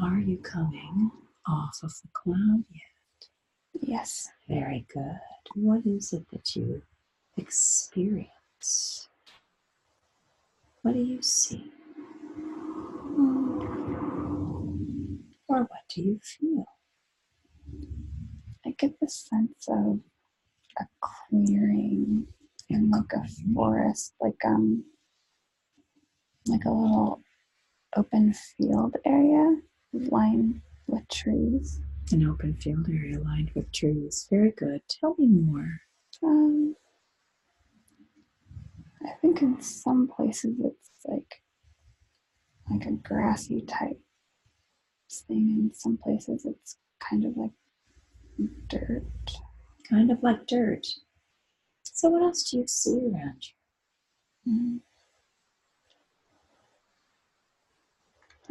Are you coming off of the cloud yet? Yes. Very good. What is it that you experience? What do you see? Or what do you feel? I get the sense of a clearing in like a forest, like a little open field area lined with trees. An open field area lined with trees. Very good. Tell me more. I think in some places it's like a grassy type thing. In some places it's kind of like dirt. Kind of like dirt. So what else do you see around you?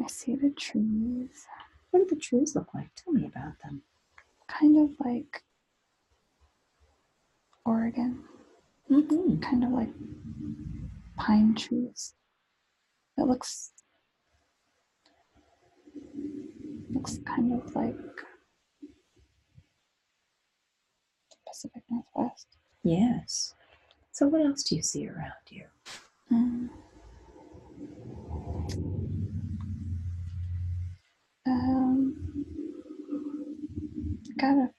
I see the trees. What do the trees look like? Tell me about them. Kind of like Oregon. Kind of like pine trees. It looks kind of like the Pacific Northwest. Yes. So what else do you see around you? Got a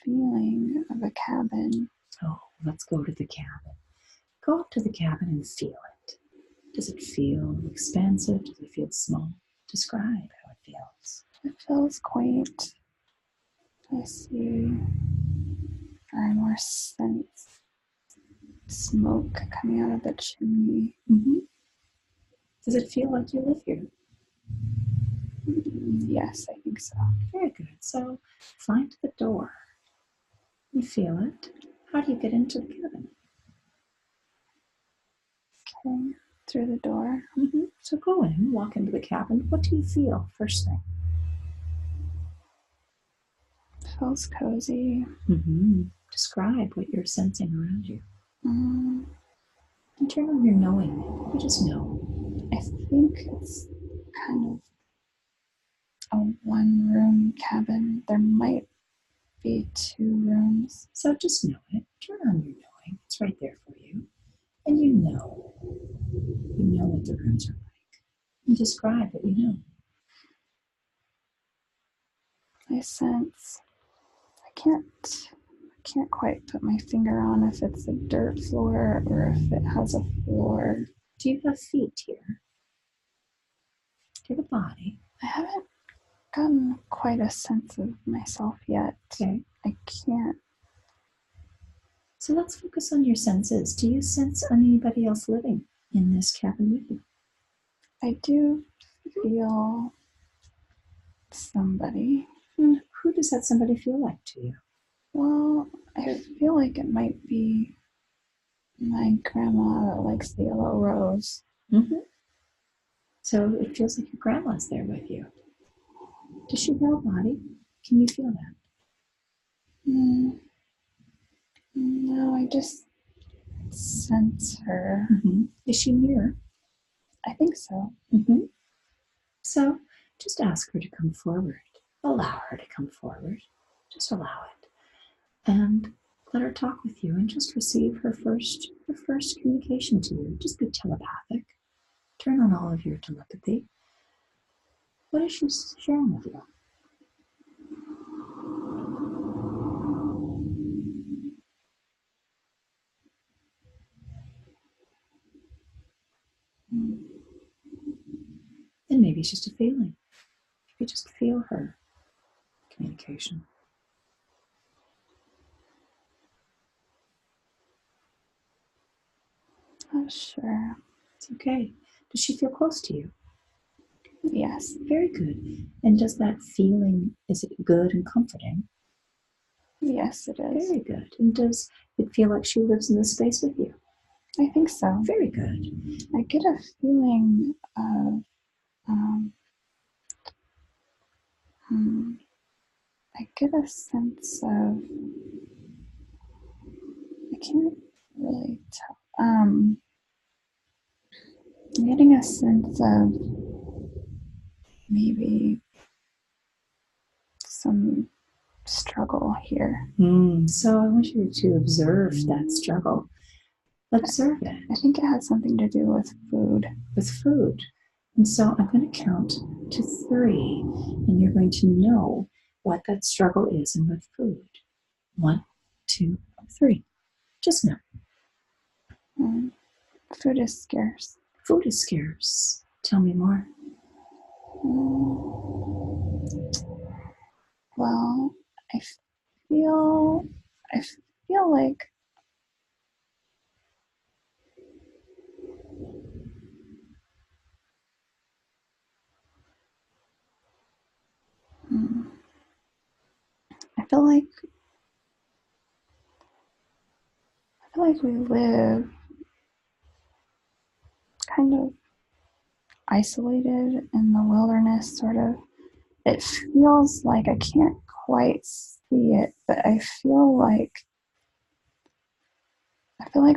feeling of a cabin. Oh, let's go to the cabin. Go up to the cabin and feel it. Does it feel expansive? Does it feel small? Describe how it feels. It feels quaint. I see very more scents. Smoke coming out of the chimney. Does it feel like you live here? Yes, I think so. Very good. So find the door. You feel it. How do you get into the cabin? Okay, through the door. So go in, walk into the cabin. What do you feel first thing? Feels cozy. Describe what you're sensing around you. And turn on your knowing. You just know. I think it's kind of a one-room cabin. There might be 2 rooms. So just know it. Turn on your knowing. It's right there for you. And you know. You know what the rooms are like. And describe what you know. I sense. I can't quite put my finger on if it's a dirt floor or if it has a floor. Do you have feet here? Do you have a body? I haven't gotten quite a sense of myself yet. Okay. I can't. So let's focus on your senses. Do you sense anybody else living in this cabin with you? I do feel somebody. And who does that somebody feel like to you? Well, I feel like it might be my grandma that likes the yellow rose. So it feels like your grandma's there with you. Does she have a body? Can you feel that? No, I just sense her. Is she near? I think so. So just ask her to come forward. Allow her to come forward. Just allow it. And let her talk with you and just receive her first communication to you. Just be telepathic. Turn on all of your telepathy. What is she sharing with you? And maybe it's just a feeling. You just feel her communication. Oh, sure. It's okay. Does she feel close to you? Yes. Very good. And does that feeling, is it good and comforting? Yes, it is. Very good. And does it feel like she lives in this space with you? I think so. Very good. I get a feeling of I get a sense of, I can't really tell. I'm getting a sense of maybe some struggle here. So I want you to observe that struggle. Observe it. I think it has something to do with food. With food. And so I'm going to count to 3, and you're going to know what that struggle is and with food. 1, 2, 3. Just know. Food is scarce. Food is scarce. Tell me more. Well, I feel like I feel like we live kind of isolated in the wilderness, sort of. It feels like I can't quite see it, but I feel like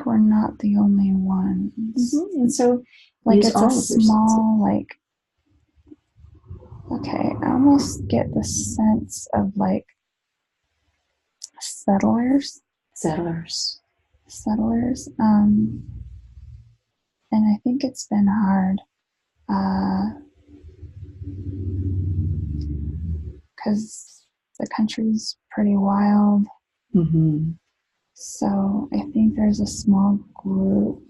we're not the only ones. And so, like it's a small, like, okay, I almost get the sense of like settlers. And I think it's been hard because the country's pretty wild. So I think there's a small group.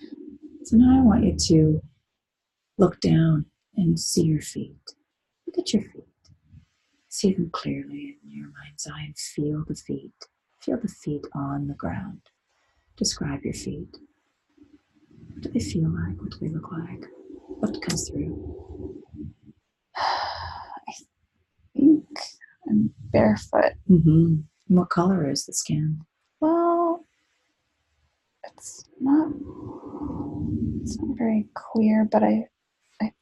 So now I want you to look down and see your feet. Look at your feet. See them clearly in your mind's eye and feel the feet. Feel the feet on the ground. Describe your feet. What do they feel like? What do they look like? What comes through? I think I'm barefoot. And what color is the skin? Well, it's not very clear, but I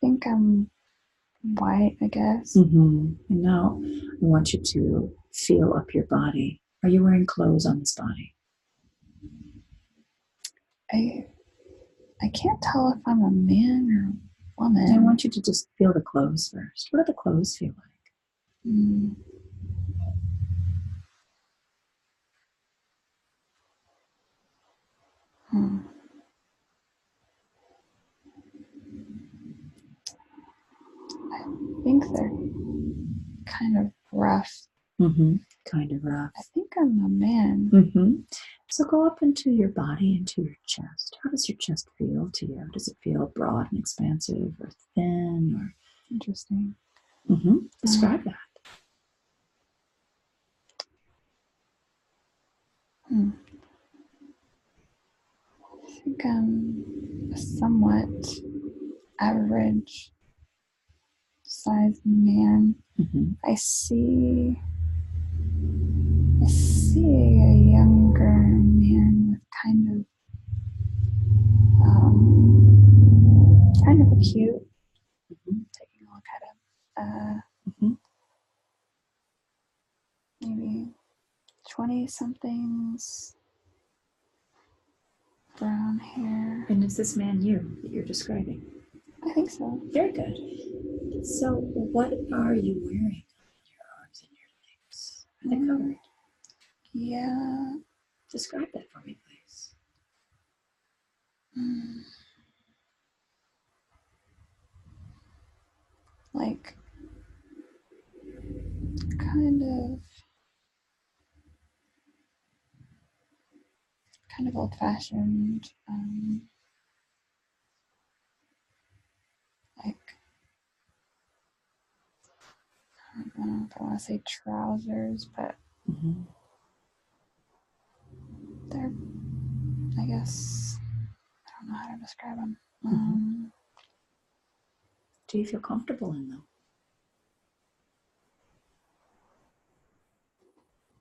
think I'm white, I guess. And now I want you to feel up your body. Are you wearing clothes on this body? I can't tell if I'm a man or a woman. I want you to just feel the clothes first. What do the clothes feel like? I think they're kind of rough. Kind of rough. I think I'm a man. So go up into your body, into your chest. How does your chest feel to you? Does it feel broad and expansive or thin? Or interesting? Describe that. I think I'm a somewhat average sized man. I see a younger man with kind of a cute. Taking a look at him. Maybe 20-somethings, brown hair. And is this man you that you're describing? I think so. Very good. So what are you wearing on your arms and your legs? Are they covered? Yeah. Describe that for me, please. Like, kind of old-fashioned. Like, I don't know if I want to say trousers, but they're, I guess, I don't know how to describe them. Do you feel comfortable in them?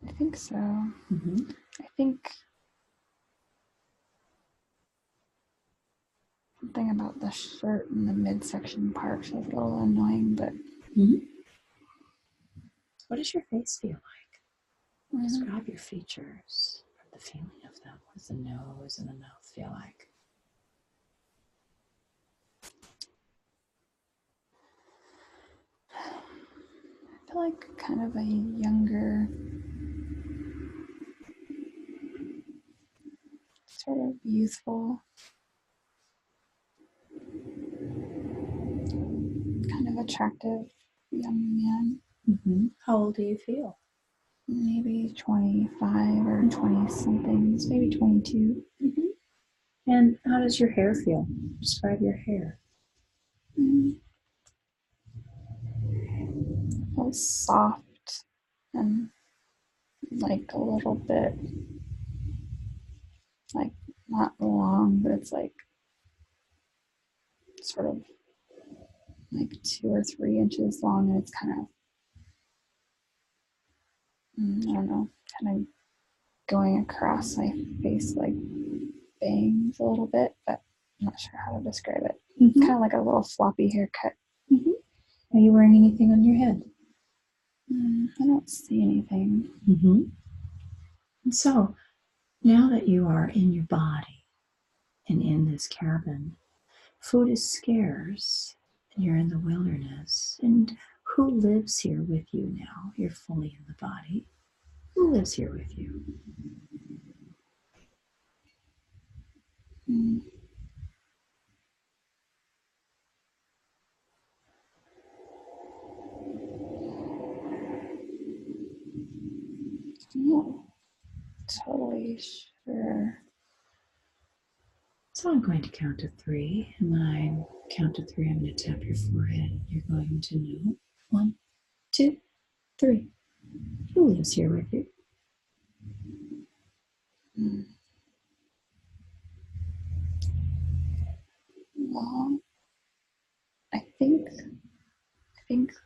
I think so. I think something about the shirt in the midsection part is a little annoying, but... What does your face feel like? Describe your features, the feeling of them. What does the nose and the mouth feel like? I feel feel like kind of a younger, sort of youthful, kind of attractive young man. How old do you feel? Maybe 25 or 20 somethings, maybe 22. And how does your hair feel? Describe your hair. Feels soft and like a little bit, like not long, but it's like sort of like 2 or 3 inches long, and it's kind of, I don't know, kind of going across my face like bangs a little bit, but I'm not sure how to describe it. Kind of like a little floppy haircut. Are you wearing anything on your head? I don't see anything. And so, now that you are in your body and in this cabin, food is scarce, and you're in the wilderness. And who lives here with you now? You're fully in the body. Who lives here with you? I'm not totally sure. So I'm going to count to 3, and when I count to 3, I'm going to tap your forehead, and you're going to know. 1, 2, 3. Who lives here with you? Well, I think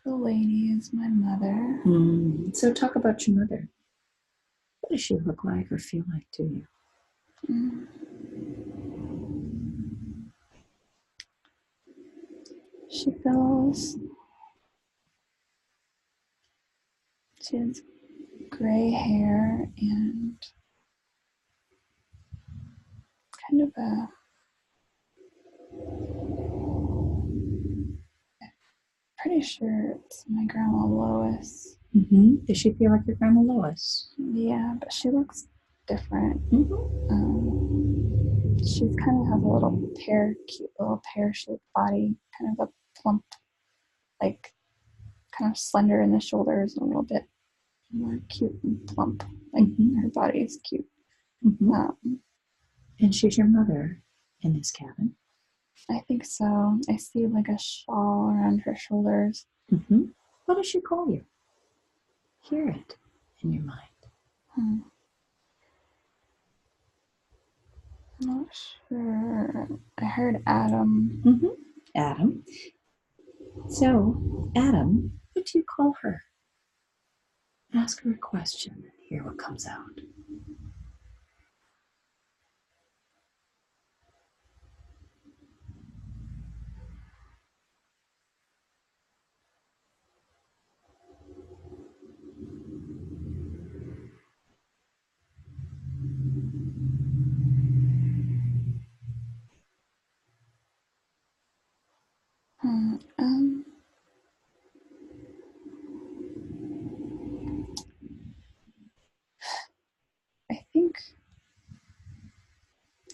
the lady is my mother. So talk about your mother. What does she look like or feel like to you? She has gray hair and kind of a, pretty sure it's my grandma Lois. Does she feel like your grandma Lois? Yeah, but she looks different. She's kind of has a cute little pear-shaped body, kind of a plump, like kind of slender in the shoulders, a little bit more cute and plump. Like her body is cute. And she's your mother in this cabin? I think so. I see like a shawl around her shoulders. What does she call you? Hear it in your mind. I'm not sure. I heard Adam. Adam. So, Adam, what do you call her? Ask her a question and hear what comes out.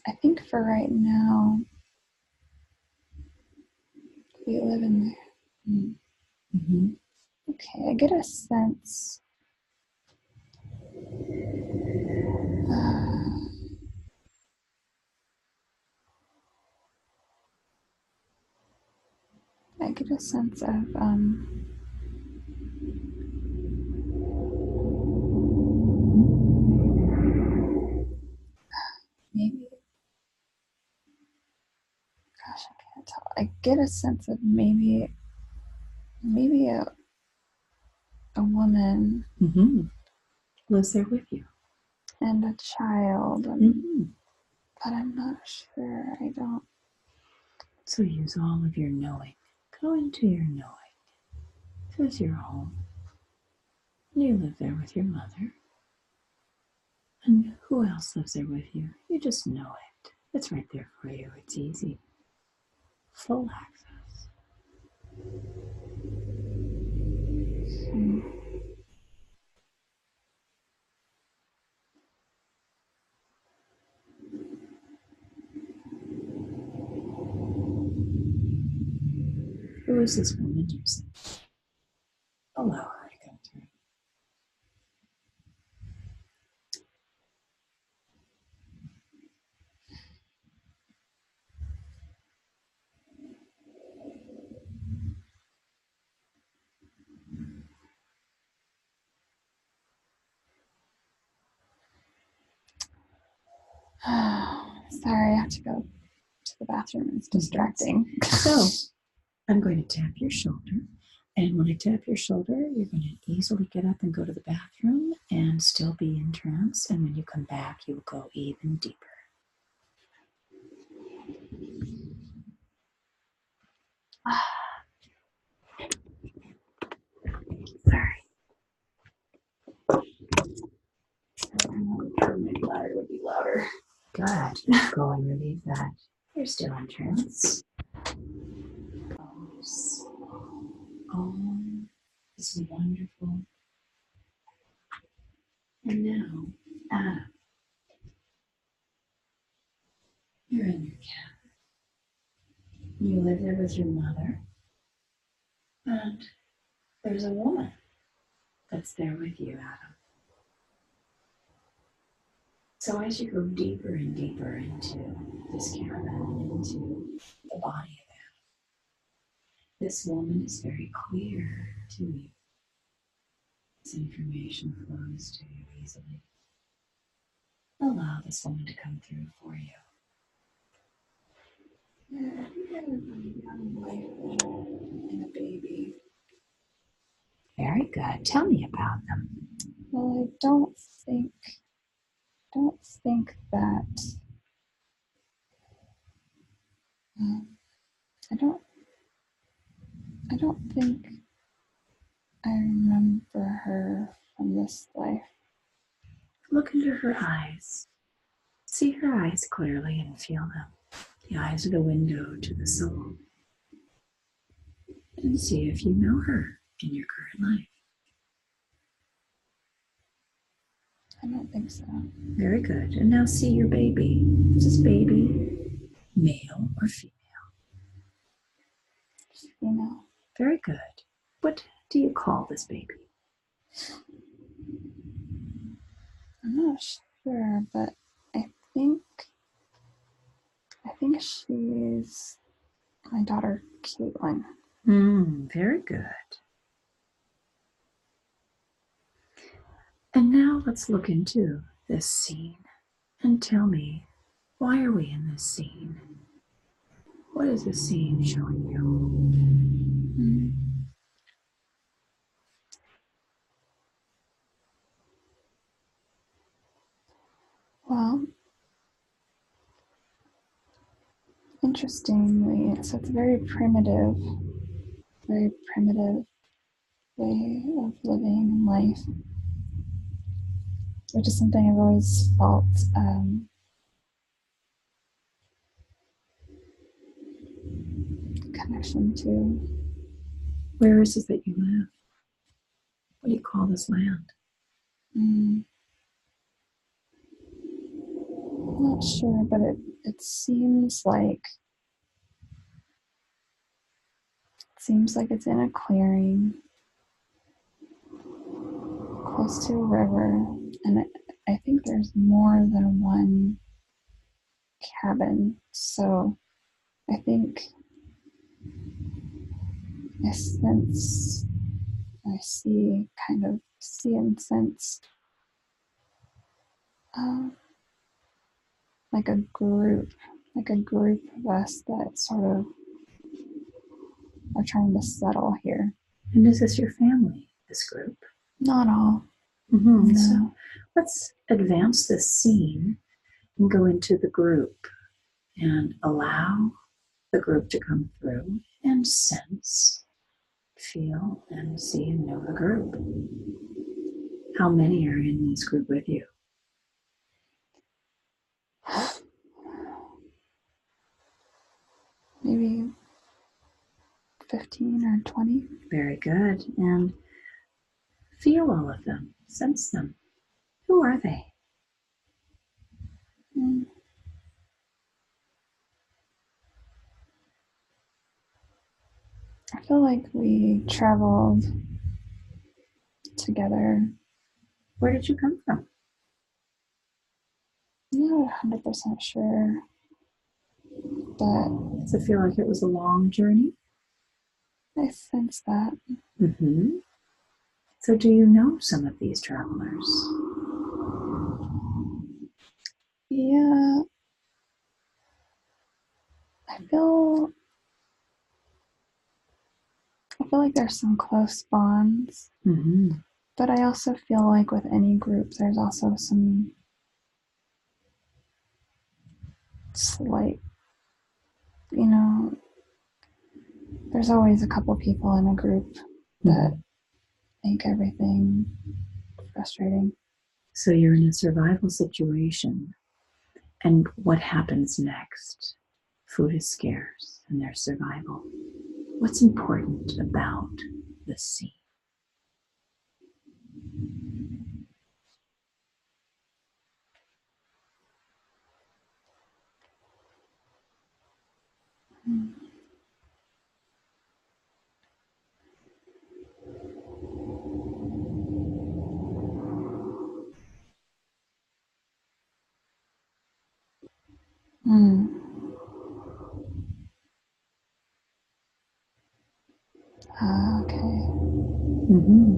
I think for right now, we live in there. Okay, I get a sense. I get a sense of maybe. Gosh, I can't tell. I get a sense of maybe a woman Lives there with you. and a child, but I'm not sure. I don't. So use all of your knowing. Go into your knowing. This is your home. You live there with your mother. And who else lives there with you? You just know it. It's right there for you. It's easy. Full access. Who is this woman using? Allow her to come through. Sorry, I have to go to the bathroom. It's distracting. So, I'm going to tap your shoulder. And when I tap your shoulder, you're going to easily get up and go to the bathroom and still be in trance. And when you come back, you will go even deeper. Sorry. Maybe louder would be louder. Good. Go and relieve that. You're still in trance. Om is wonderful. And now, Adam, you're in your cabin. You live there with your mother. And there's a woman that's there with you, Adam. So as you go deeper and deeper into this cabin and into the body of Adam, this woman is very clear to you. This information flows to you easily. Allow this woman to come through for you. Yeah, I think I have a young wife and a baby. Very good. Tell me about them. Well, I don't think that I don't think I remember her from this life. Look into her eyes. See her eyes clearly and feel them. The eyes are the window to the soul. And see if you know her in your current life. I don't think so. Very good. And now see your baby. Is this baby male or female? Female. Very good. What do you call this baby? I'm not sure, but I think she's my daughter, Caitlin. Very good. And now let's look into this scene and tell me, why are we in this scene? What is this scene showing you? Well, interestingly, so it's a very primitive way of living life, which is something I've always felt connection to. Where is it that you live? What do you call this land? I'm not sure, but it seems like it's in a clearing close to a river, and I think there's more than one cabin. So I think I sense, I see and sense like a group of us that sort of are trying to settle here. And is this your family, this group? Not all. No. So let's advance this scene and go into the group and allow the group to come through and sense, feel, and see and know the group. How many are in this group with you? Maybe 15 or 20. Very good. And feel all of them, sense them. Who are they? I I feel like we traveled together. Where did you come from? I'm not 100% sure, but Does it feel like it was a long journey? I sense that. Mm-hmm. So do you know some of these travelers? Yeah, I feel like there's some close bonds, Mm-hmm. but I also feel like with any group, there's also some slight, you know, there's always a couple people in a group that make everything frustrating. So you're in a survival situation, and what happens next? Food is scarce, and there's survival. What's important about the scene? Mm. Okay. Mm-hmm.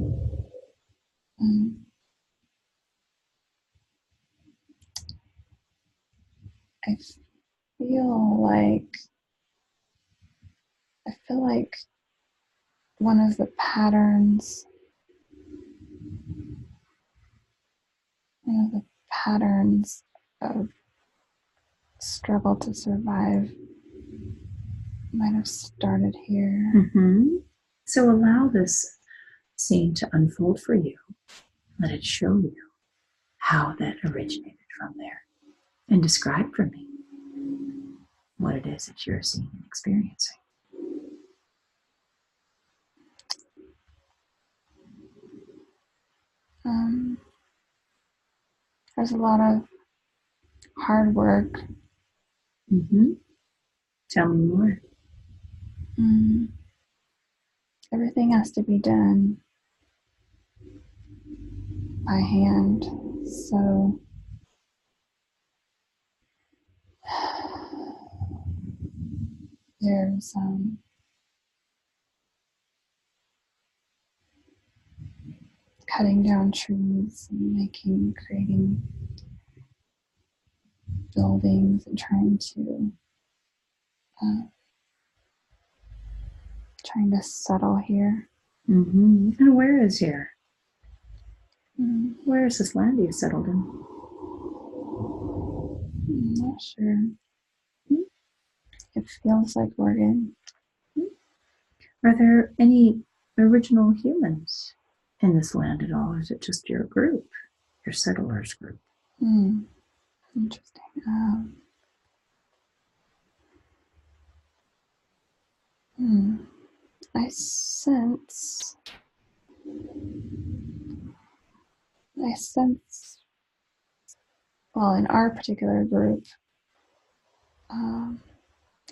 Mm. I feel like I feel like one of the patterns, one of the patterns of struggle to survive might have started here. Mm-hmm. So allow this scene to unfold for you. Let it show you how that originated from there. And describe for me what it is that you're seeing and experiencing. Um, there's a lot of hard work. Mm-hmm. Tell me more. Mm. Everything has to be done by hand. So there's cutting down trees and creating buildings and uh, trying to settle here. Mm-hmm. And where is here? Mm. Where is this land you've settled in? I'm not sure. It feels like Oregon. Are there any original humans in this land at all? Or is it just your group, your settlers group? Mm. Interesting. Hmm. I sense, I sense, well, in our particular group, um,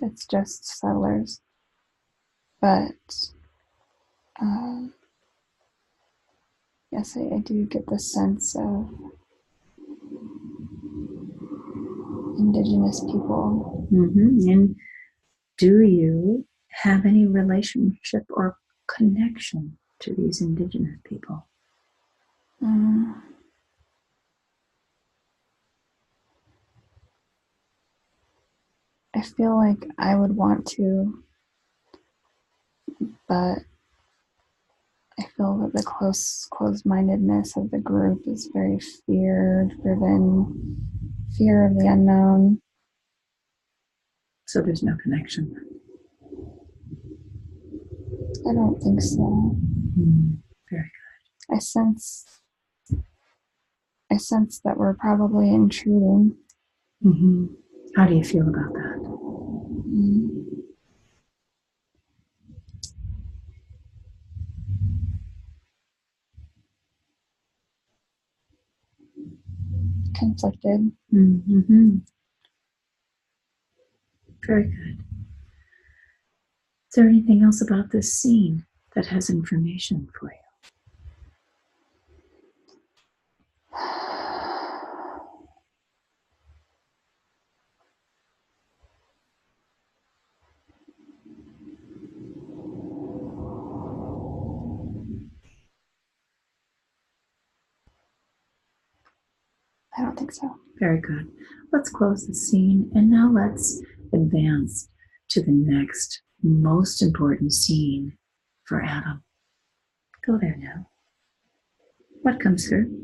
it's just settlers, but um, yes, I do get the sense of indigenous people. Mm-hmm. And do you have any relationship or connection to these indigenous people? Mm. I feel like I would want to, but I feel that the closed-mindedness of the group is very fear-driven, fear of the unknown. So there's no connection. I don't think so. Very I sense that we're probably intruding. good. Mm-hmm. How do you feel about that? Mm. Conflicted. Mm-hmm. Very good. Is there anything else about this scene that has information for you? I don't think so. Very good. Let's close the scene and now let's advance to the next most important scene for Adam. Go there now. What comes through?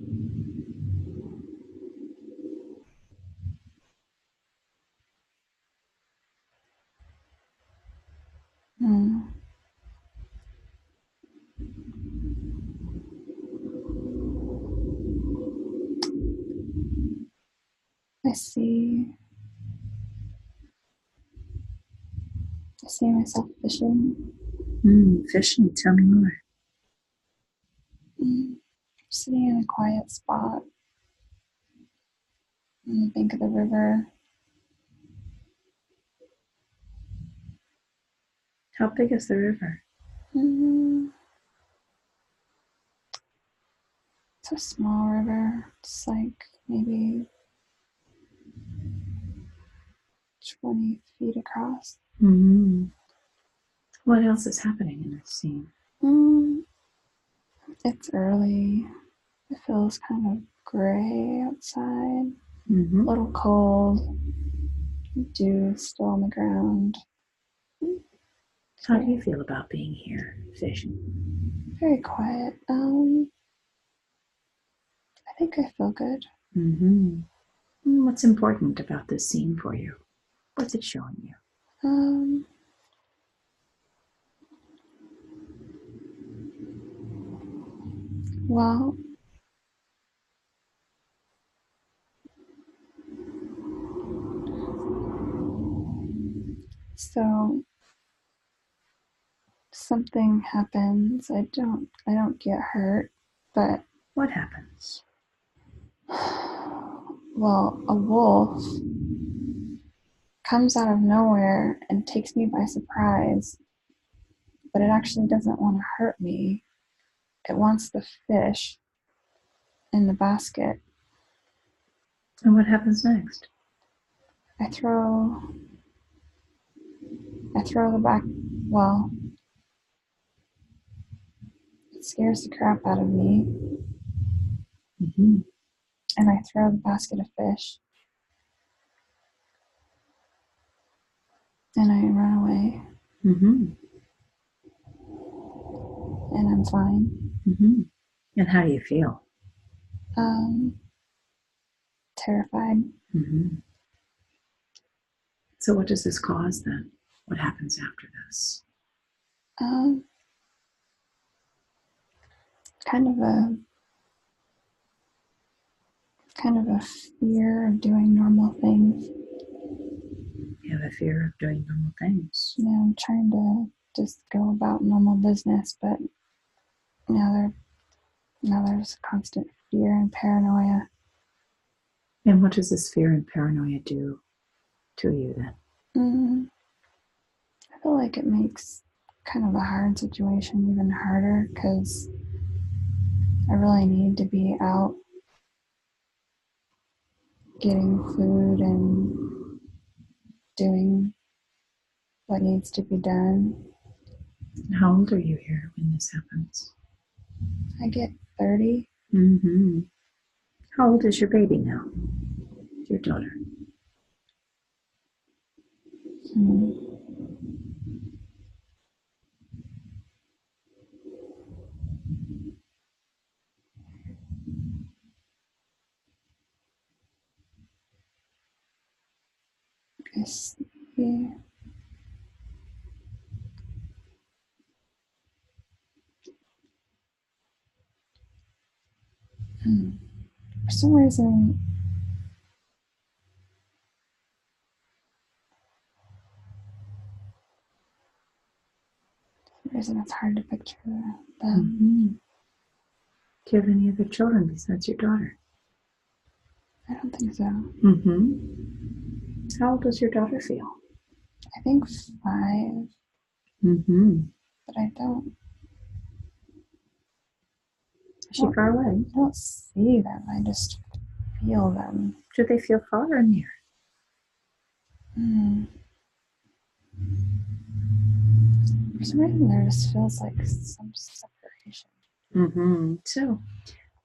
I see myself fishing. Fishing, tell me more. Sitting in a quiet spot on the bank of the river. How big is the river? It's a small river. It's like maybe 20 feet across. What else is happening in this scene? It's early. It feels kind of gray outside. A little cold. Dew still on the ground. How do you feel about being here fishing? Very quiet. I think I feel good. What's important about this scene for you? What's it showing you? Well, so something happens. I don't get hurt, but What happens? well, a wolf comes out of nowhere and takes me by surprise, but it actually doesn't want to hurt me. It wants the fish in the basket. And what happens next? I throw the back, well, it scares the crap out of me. And I throw the basket of fish. And I run away. And I'm fine. And how do you feel? Terrified. So what does this cause then? What happens after this? Kind of a fear of doing normal things. You have a fear of doing normal things. You know, I'm trying to just go about normal business, but now there's constant fear and paranoia. And what does this fear and paranoia do to you then? I feel like it makes kind of a hard situation even harder because I really need to be out getting food and doing what needs to be done. How old are you here when this happens? I get 30. How old is your baby now? Your daughter? I see. For some reason, it's hard to picture them. Do you have any other children besides your daughter? I don't think so. How old does your daughter feel? I think 5. Mm-hmm. but I don't. Is she far away? I don't see them. I just feel them. Do they feel far or near? For some reason, there just feels like some separation. Mm-hmm. So I'm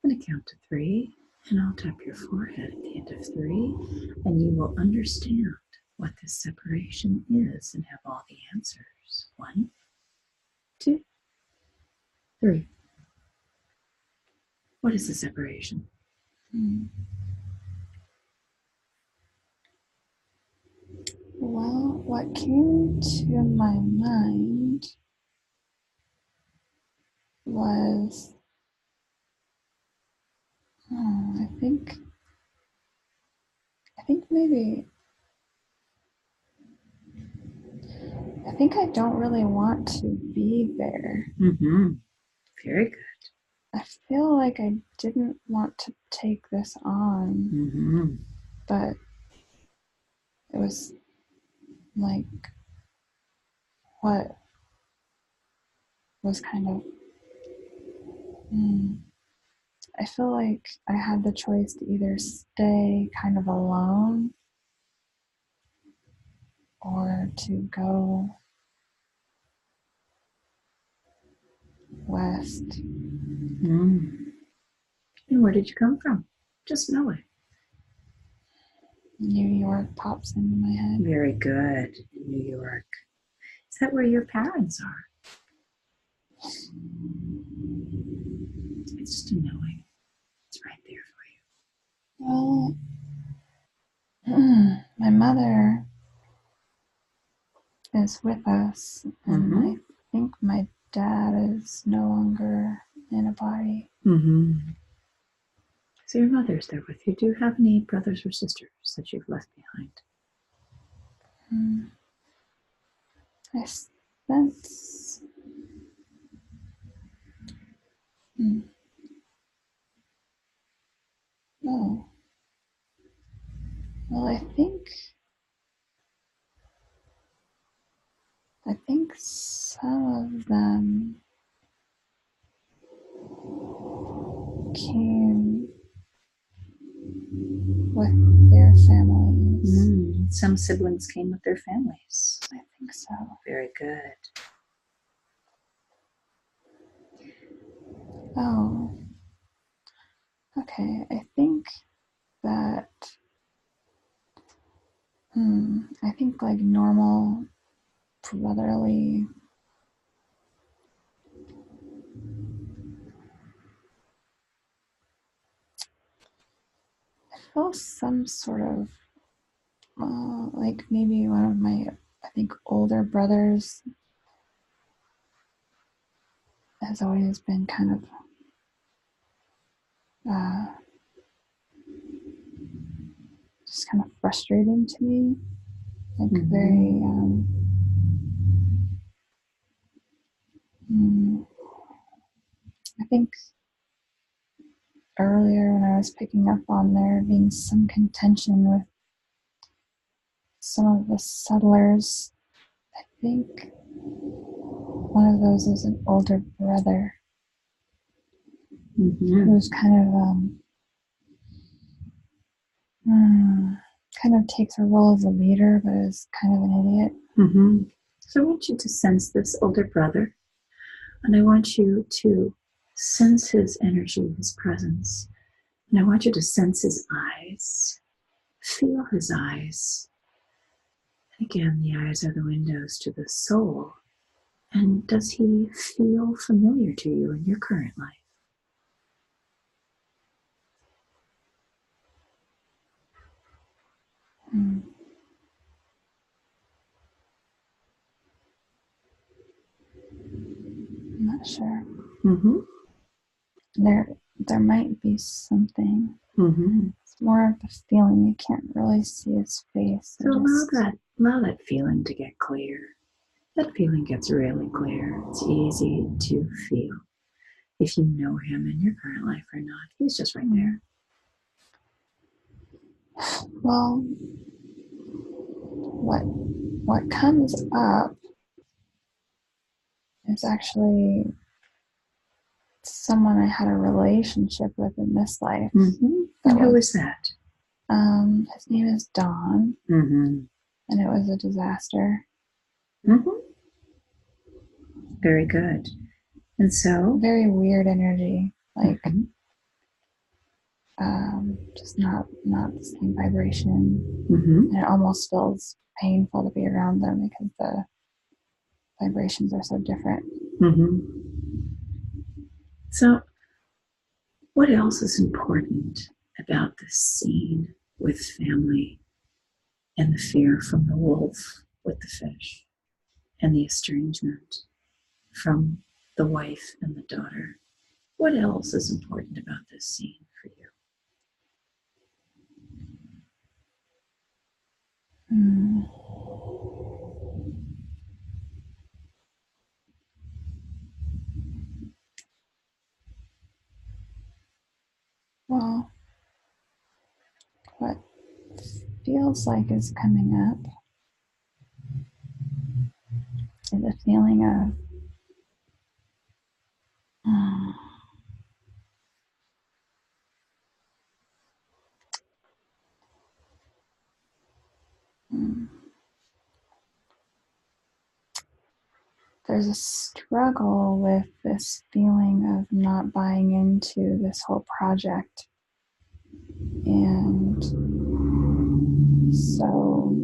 going to count to 3, and I'll tap your forehead at the end of 3, and you will understand what this separation is and have all the answers. 1, 2, 3. What is the separation? Well, what came to my mind was, I think maybe, I think I don't really want to be there. Mm-hmm. Very good. I feel like I didn't want to take this on, Mm-hmm. but it was like what was kind of, I feel like I had the choice to either stay kind of alone or to go west. Mm. And where did you come from? Just know it. New York pops into my head. Very good. In New York. Is that where your parents are? It's just a knowing. It's right there for you. Well, my mother is with us, and I think my dad is no longer in a body. Mm-hmm. So your mother's there with you. Do you have any brothers or sisters that you've left behind? I sense. Oh. Well, I think some of them came with their families. Some siblings came with their families. I think so. Very good. Oh. Okay, I think that. I think like normal brotherly. I feel some sort of like maybe one of my, I think, older brothers has always been kind of just kind of frustrating to me, like very I think earlier when I was picking up on there being some contention with some of the settlers, I think one of those is an older brother who's kind of takes a role as a leader, but is kind of an idiot. So I want you to sense this older brother, and I want you to sense his energy, his presence, and I want you to sense his eyes, feel his eyes. Again, the eyes are the windows to the soul. And does he feel familiar to you in your current life? I'm not sure. There might be something. It's more of the feeling. You can't really see his face. So allow that feeling to get clear. That feeling gets really clear. It's easy to feel if you know him in your current life or not. He's just right there. Well, what comes up It's actually someone I had a relationship with in this life. Mm-hmm. And who is that? His name is Don, Mm-hmm. and it was a disaster. Mm-hmm. Very good. And so? Very weird energy, like just not the same vibration. Mm-hmm. And it almost feels painful to be around them because the vibrations are so different. Mm-hmm. So, what else is important about this scene with family and the fear from the wolf with the fish and the estrangement from the wife and the daughter? What else is important about this scene for you? Well, what feels like is coming up is a feeling of there's a struggle with this feeling of not buying into this whole project. And so,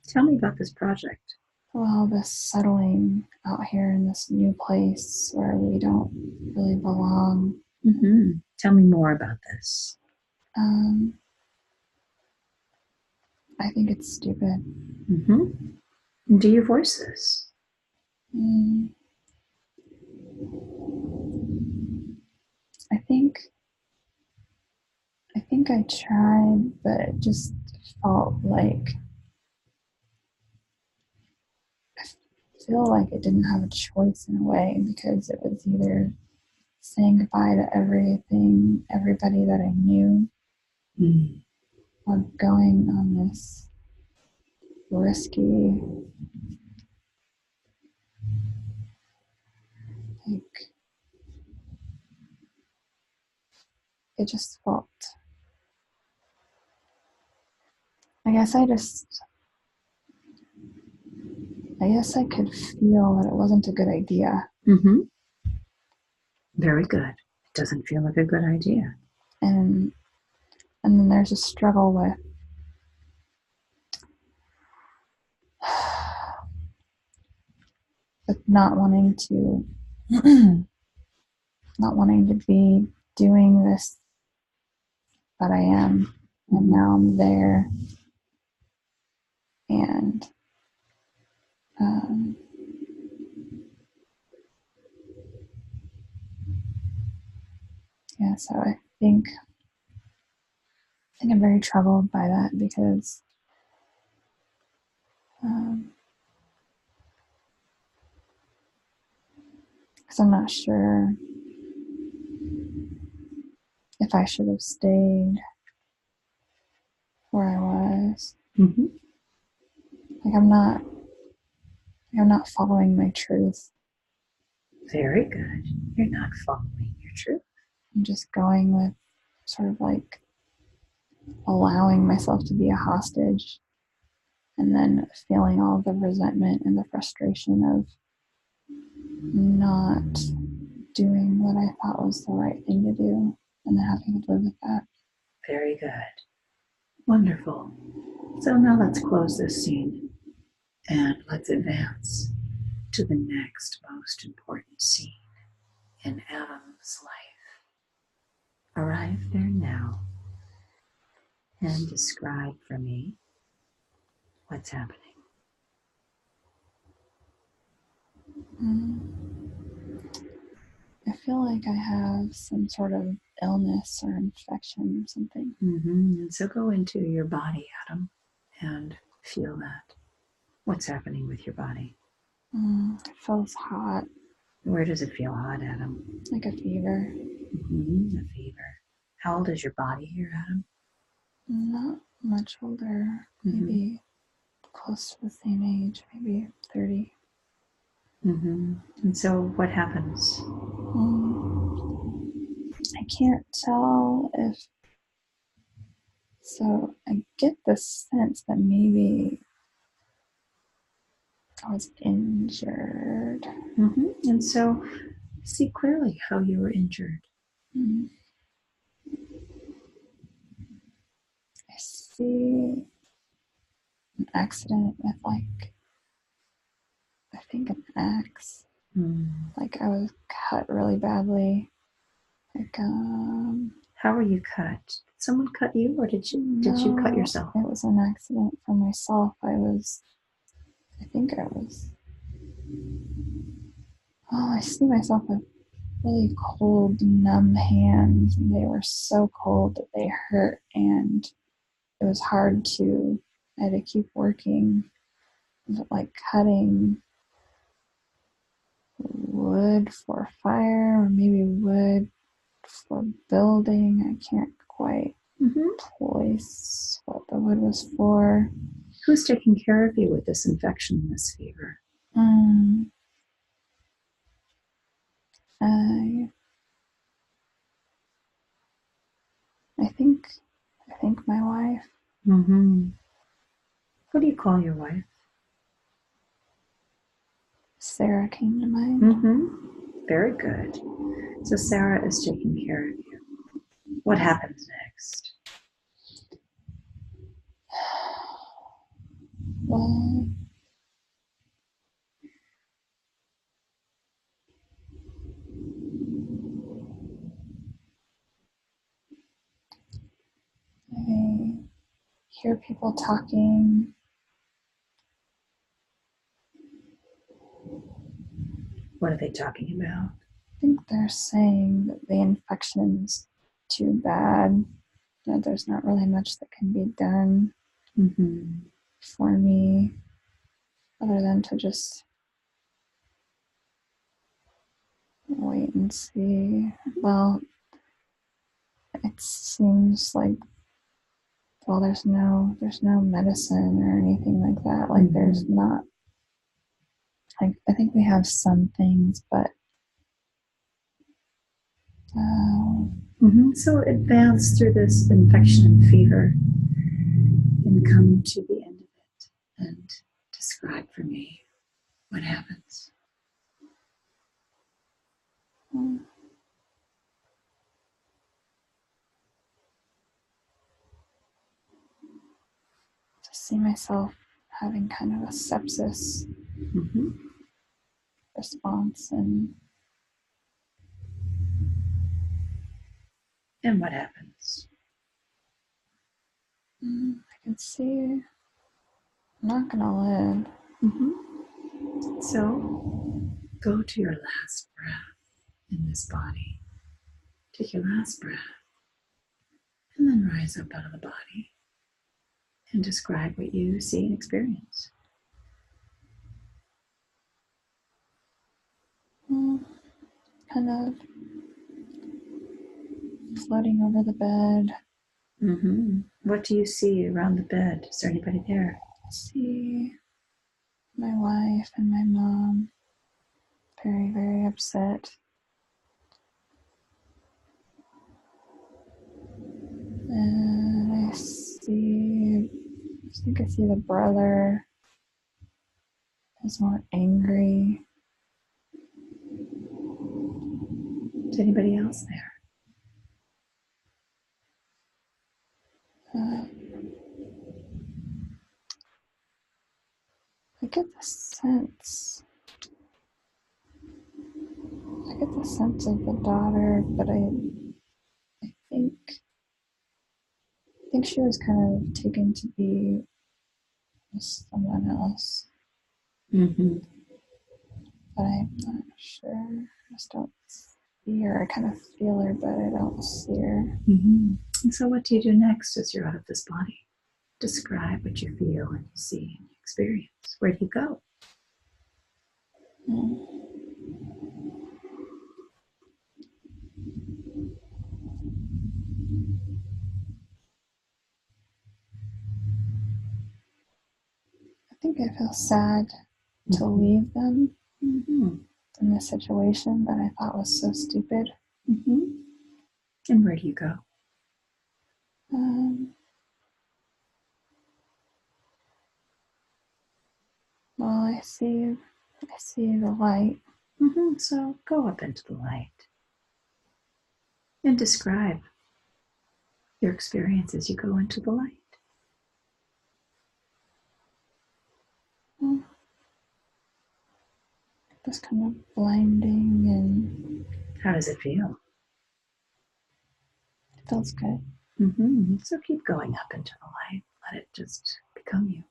Tell me about this project. well, this settling out here in this new place where we don't really belong. Mm-hmm. Tell me more about this. Um, I think it's stupid. Mm-hmm. Do you voice this? Mm, I think I tried, but it just felt like I feel like it didn't have a choice in a way because it was either saying goodbye to everything, everybody that I knew, or going on this risky, like, it just felt, I guess I could feel that it wasn't a good idea. Mm-hmm. Very good. It doesn't feel like a good idea. And then there's a struggle with not wanting to not wanting to be doing this, but I am, and now I'm there. And um, yeah, so I think I'm very troubled by that because um, I'm not sure if I should have stayed where I was. Mm-hmm. Like I'm not following my truth. Very good. You're not following your truth. I'm just going with sort of like allowing myself to be a hostage and then feeling all the resentment and the frustration of not doing what I thought was the right thing to do and then having to live with that. Very good. Wonderful. So now let's close this scene and let's advance to the next most important scene in Adam's life. Arrive there now and describe for me what's happening. I feel like I have some sort of illness or infection or something. Mm-hmm. And so go into your body, Adam, and feel that. What's happening with your body? It feels hot. Where does it feel hot, Adam? Like a fever. Mm-hmm. A fever. How old is your body here, Adam? Not much older. Maybe close to the same age. Maybe 30. And so what happens? I can't tell if. So I get the sense that maybe I was injured. And so see clearly how you were injured. I see an accident with, like, I think an axe. Like, I was cut really badly. Like, How were you cut? Did someone cut you, or did you cut yourself? It was an accident for myself. I think I was. Oh, I see myself with really cold, numb hands, and they were so cold that they hurt, and it was hard to. I had to keep working, like cutting wood for fire, or maybe wood for building. I can't quite place what the wood was for. Who's taking care of you with this infection and this fever? I think my wife. What do you call your wife? Sarah came to mind. Very good. So Sarah is taking care of you. What happens next? Well, I hear people talking. What are they talking about? I think they're saying that the infection is too bad, that there's not really much that can be done for me other than to just wait and see. Well, it seems like, well, there's no medicine or anything like that. Like, there's not, like, I think we have some things, but so advance through this infection and fever and come to the end of it and describe for me what happens. to see myself having kind of a sepsis response, and what happens? I can see I'm not gonna live. So go to your last breath in this body. Take your last breath and then rise up out of the body and describe what you see and experience. Kind of floating over the bed. What do you see around the bed? Is there anybody there? I see my wife and my mom, very, very upset. And I think I see the brother is more angry. Is anybody else there? I get the sense of the daughter, but I think she was kind of taken to be with someone else. But I'm not sure. I just don't see her. I kind of feel her, but I don't see her. And so what do you do next as you're out of this body? Describe what you feel and you see and you experience. Where do you go? I think I feel sad to leave them. Mm-hmm. in a situation that I thought was so stupid. Mm-hmm. And where do you go? Well, I see the light. Mm-hmm. So go up into the light and describe your experience as you go into the light. Just kind of blinding, and How does it feel? it feels good. Mm-hmm. So keep going up into the light. Let it just become you.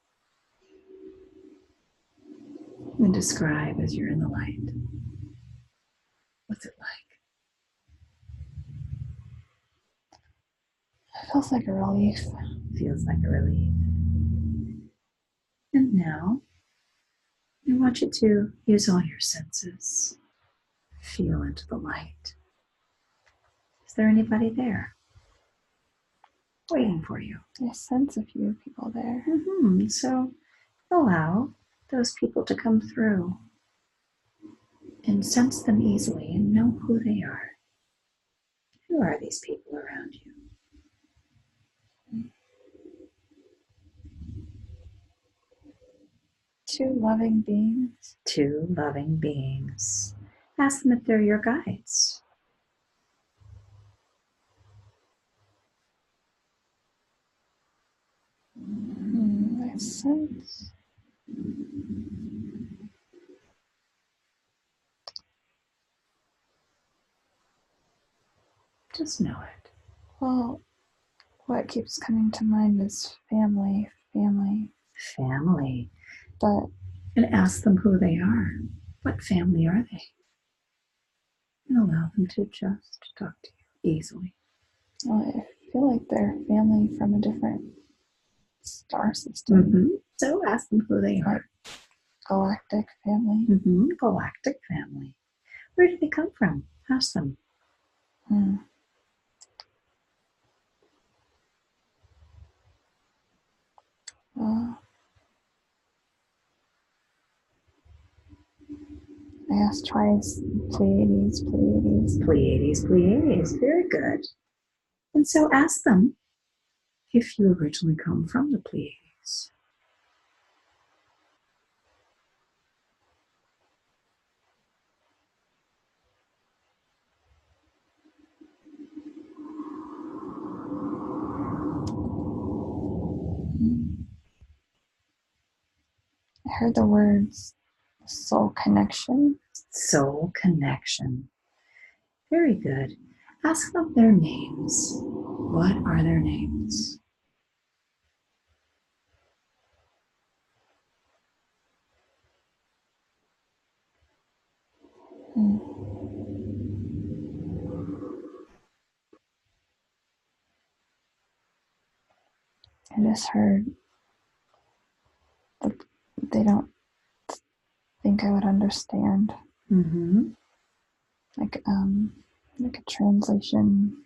And describe as you're in the light. What's it like? It feels like a relief. Feels like a relief. And now, I want you to use all your senses. Feel into the light. Is there anybody there waiting for you? I sense a few people there. Mm-hmm. So allow those people to come through and sense them easily and know who they are. Who are these people around you? Two loving beings. Two loving beings. Ask them if they're your guides. I sense Just know it. well, what keeps coming to mind is family. Family. But And ask them who they are. What family are they? And allow them to just talk to you easily. well, I feel like they're family from a different star system. Mm-hmm. So ask them who they are. Galactic family. Mm-hmm. Galactic family. Where do they come from? Ask them. I asked twice. Pleiades. Pleiades. Very good. And so ask them if you originally come from the Pleiades. I heard the words soul connection. Soul connection. Very good. Ask them their names. What are their names? I just heard that they don't think I would understand. Mm-hmm. Like a translation.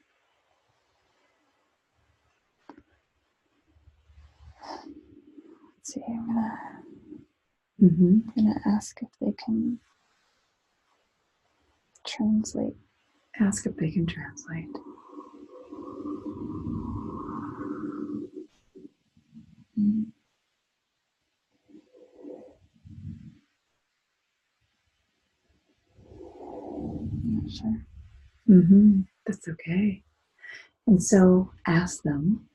Let's see, I'm gonna ask if they can translate. Ask if they can translate. I'm not sure. Mm-hmm. That's okay. And so ask them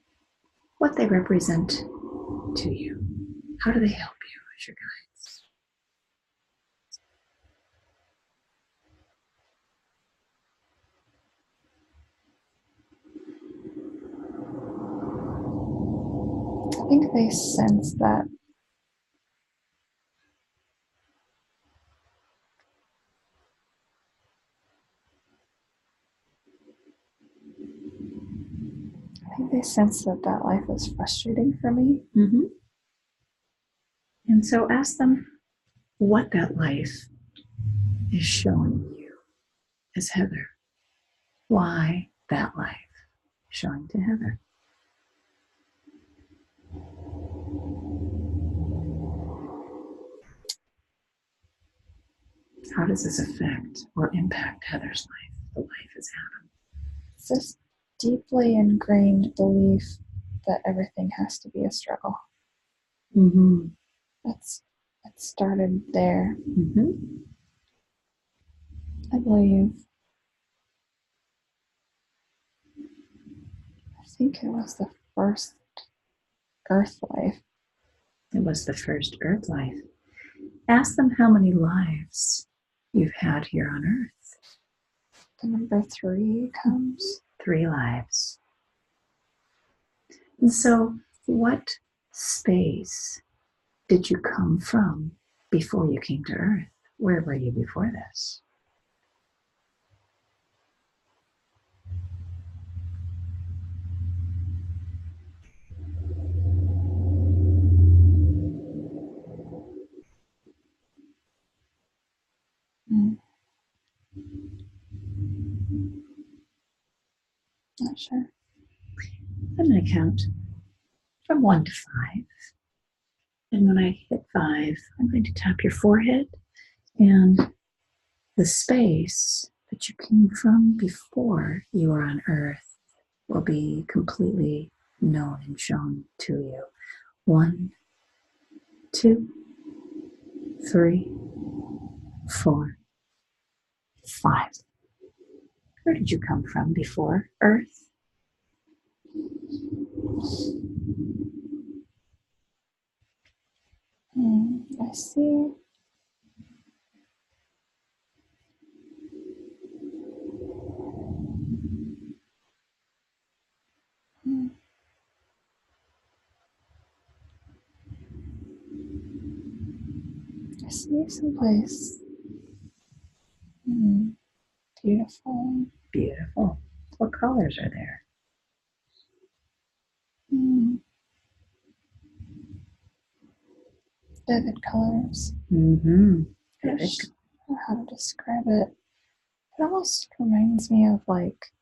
what they represent to you. How do they help you as your guides? I think they sense that that life is frustrating for me. Mm-hmm. And so ask them what that life is showing you as Heather. Why that life is showing to Heather. How does this affect or impact Heather's life, the life as Adam? It's this deeply ingrained belief that everything has to be a struggle. Mm-hmm. It started there. Mm-hmm. I believe. I think it was the first Earth life. It was the first Earth life. Ask them how many lives you've had here on Earth. The number 3 comes. 3 lives. And so, what space did you come from before you came to Earth? Where were you before this? Not sure. I'm going to count from 1 to 5. And when I hit 5, I'm going to tap your forehead, and the space that you came from before you were on Earth will be completely known and shown to you. 1, 2, 3, 4, 5. Where did you come from before Earth? I see. I see someplace beautiful. Beautiful. What colors are there? Vivid colors. Mm-hmm. I don't know how to describe it. It almost reminds me of like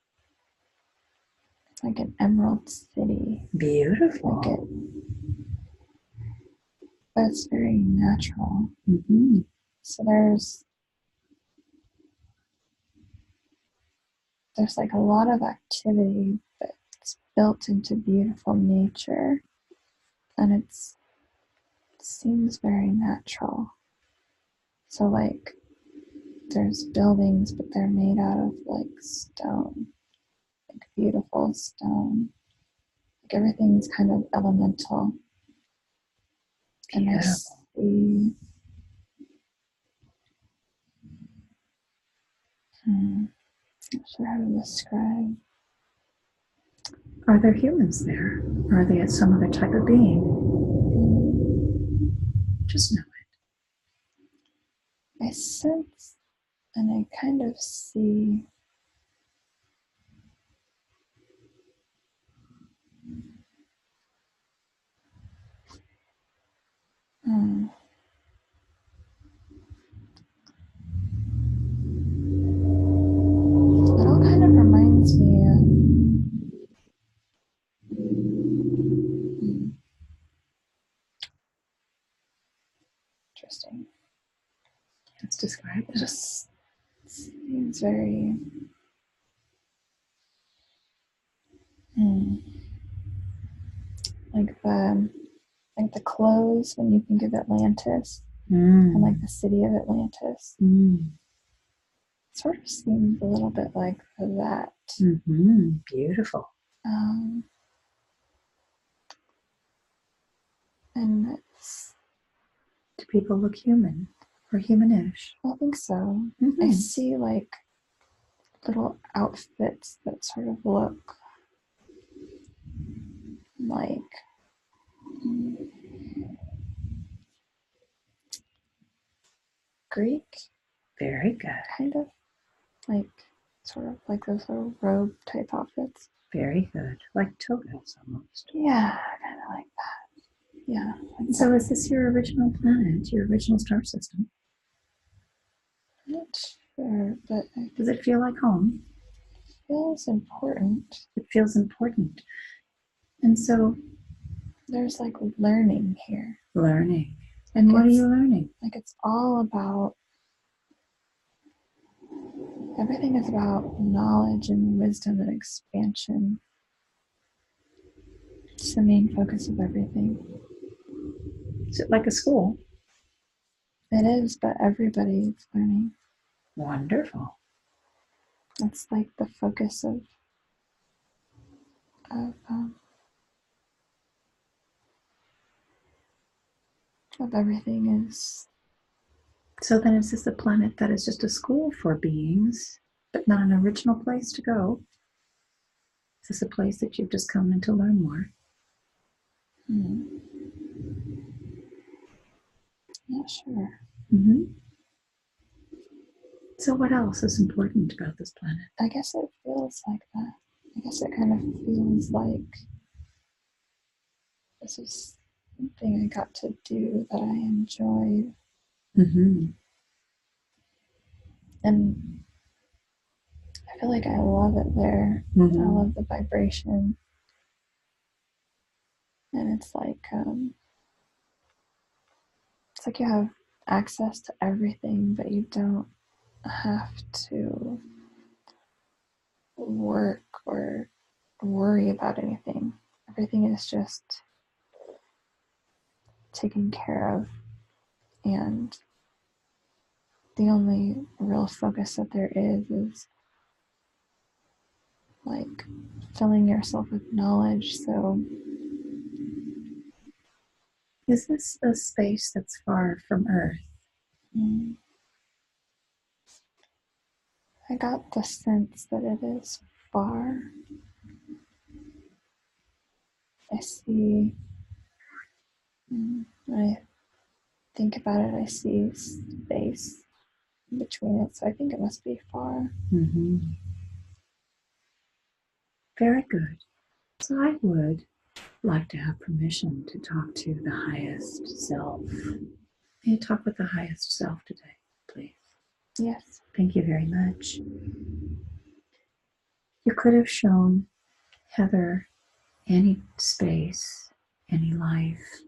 an emerald city. Beautiful. Like it, but it's very natural. Mm-hmm. So there's like a lot of activity that's built into beautiful nature, and it seems very natural. So like there's buildings, but they're made out of like stone, like beautiful stone. Like everything's kind of elemental. And I see I'm not sure how to describe. Are there humans there? Or are they some other type of being? Just know it. I sense and I kind of see it all kind of reminds me of interesting. Let's describe It just seems very like the clothes when you think of Atlantis and like the city of Atlantis. It sort of seems a little bit like that. Beautiful. And do people look human or humanish? I think so. I see like little outfits that sort of look like Greek. Very good. Kind of like sort of like those little robe type outfits. Very good. Like togas almost. Yeah, kind of like that. Yeah. Like so is this your original planet, your original star system? I'm not sure, but does it feel like home? It feels important. It feels important. And so there's like learning here. Learning. And what are you learning? Like it's all about everything is about knowledge and wisdom and expansion. It's the main focus of everything. Is it like a school? It is, but everybody is learning. Wonderful. That's like the focus of, um, of everything is. So then is this a planet that is just a school for beings, but not an original place to go? Is this a place that you've just come in to learn more? Not sure. Mm-hmm. So what else is important about this planet? I guess it feels like that. I guess it kind of feels like this is something I got to do that I enjoyed. Mm-hmm. And I feel like I love it there. Mm-hmm. I love the vibration. And it's like you have access to everything, but you don't have to work or worry about anything. Everything is just taken care of, and the only real focus that there is like filling yourself with knowledge. So Is this a space that's far from Earth? I got the sense that it is far. I see, when I think about it, I see space in between it, so I think it must be far. Mm-hmm. Very good. So I would like to have permission to talk to the highest self. May I talk with the highest self today, please? Yes. Thank you very much. You could have shown Heather any space, any life.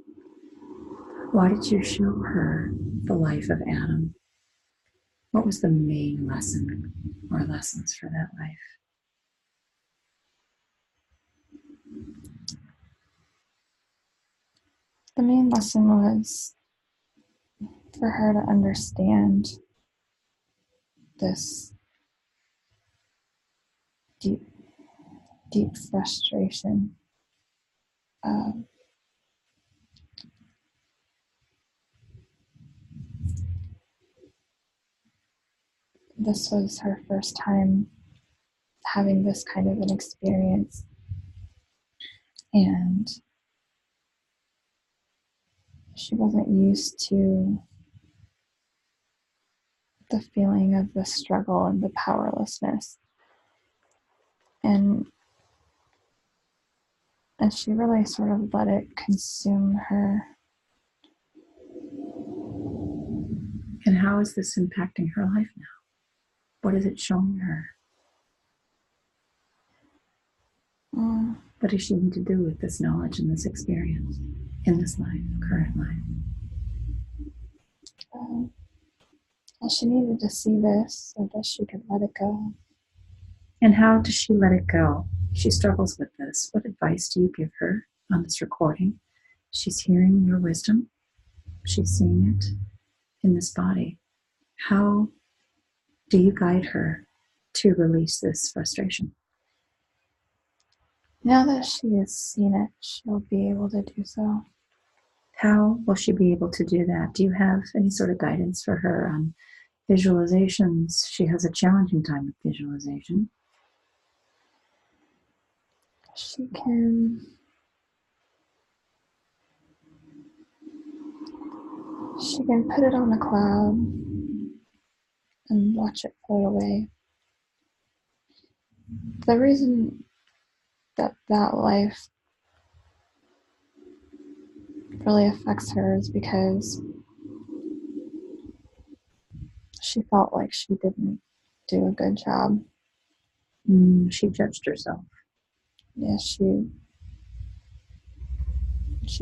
Why did you show her the life of Adam? What was the main lesson or lessons for that life? The main lesson was for her to understand this deep, deep frustration. This was her first time having this kind of an experience, and she wasn't used to the feeling of the struggle and the powerlessness. And she really sort of let it consume her. And how is this impacting her life now? What is it showing her? What does she need to do with this knowledge and this experience in this life, current life? Well, she needed to see this so that she could let it go. And how does she let it go? She struggles with this. What advice do you give her on this recording? She's hearing your wisdom. She's seeing it in this body. How do you guide her to release this frustration? Now that she has seen it, she'll be able to do so. How will she be able to do that? Do you have any sort of guidance for her on visualizations? She has a challenging time with visualization. She can put it on a cloud and watch it float away. The reason that life really affects her is because she felt like she didn't do a good job. She judged herself. Yeah, she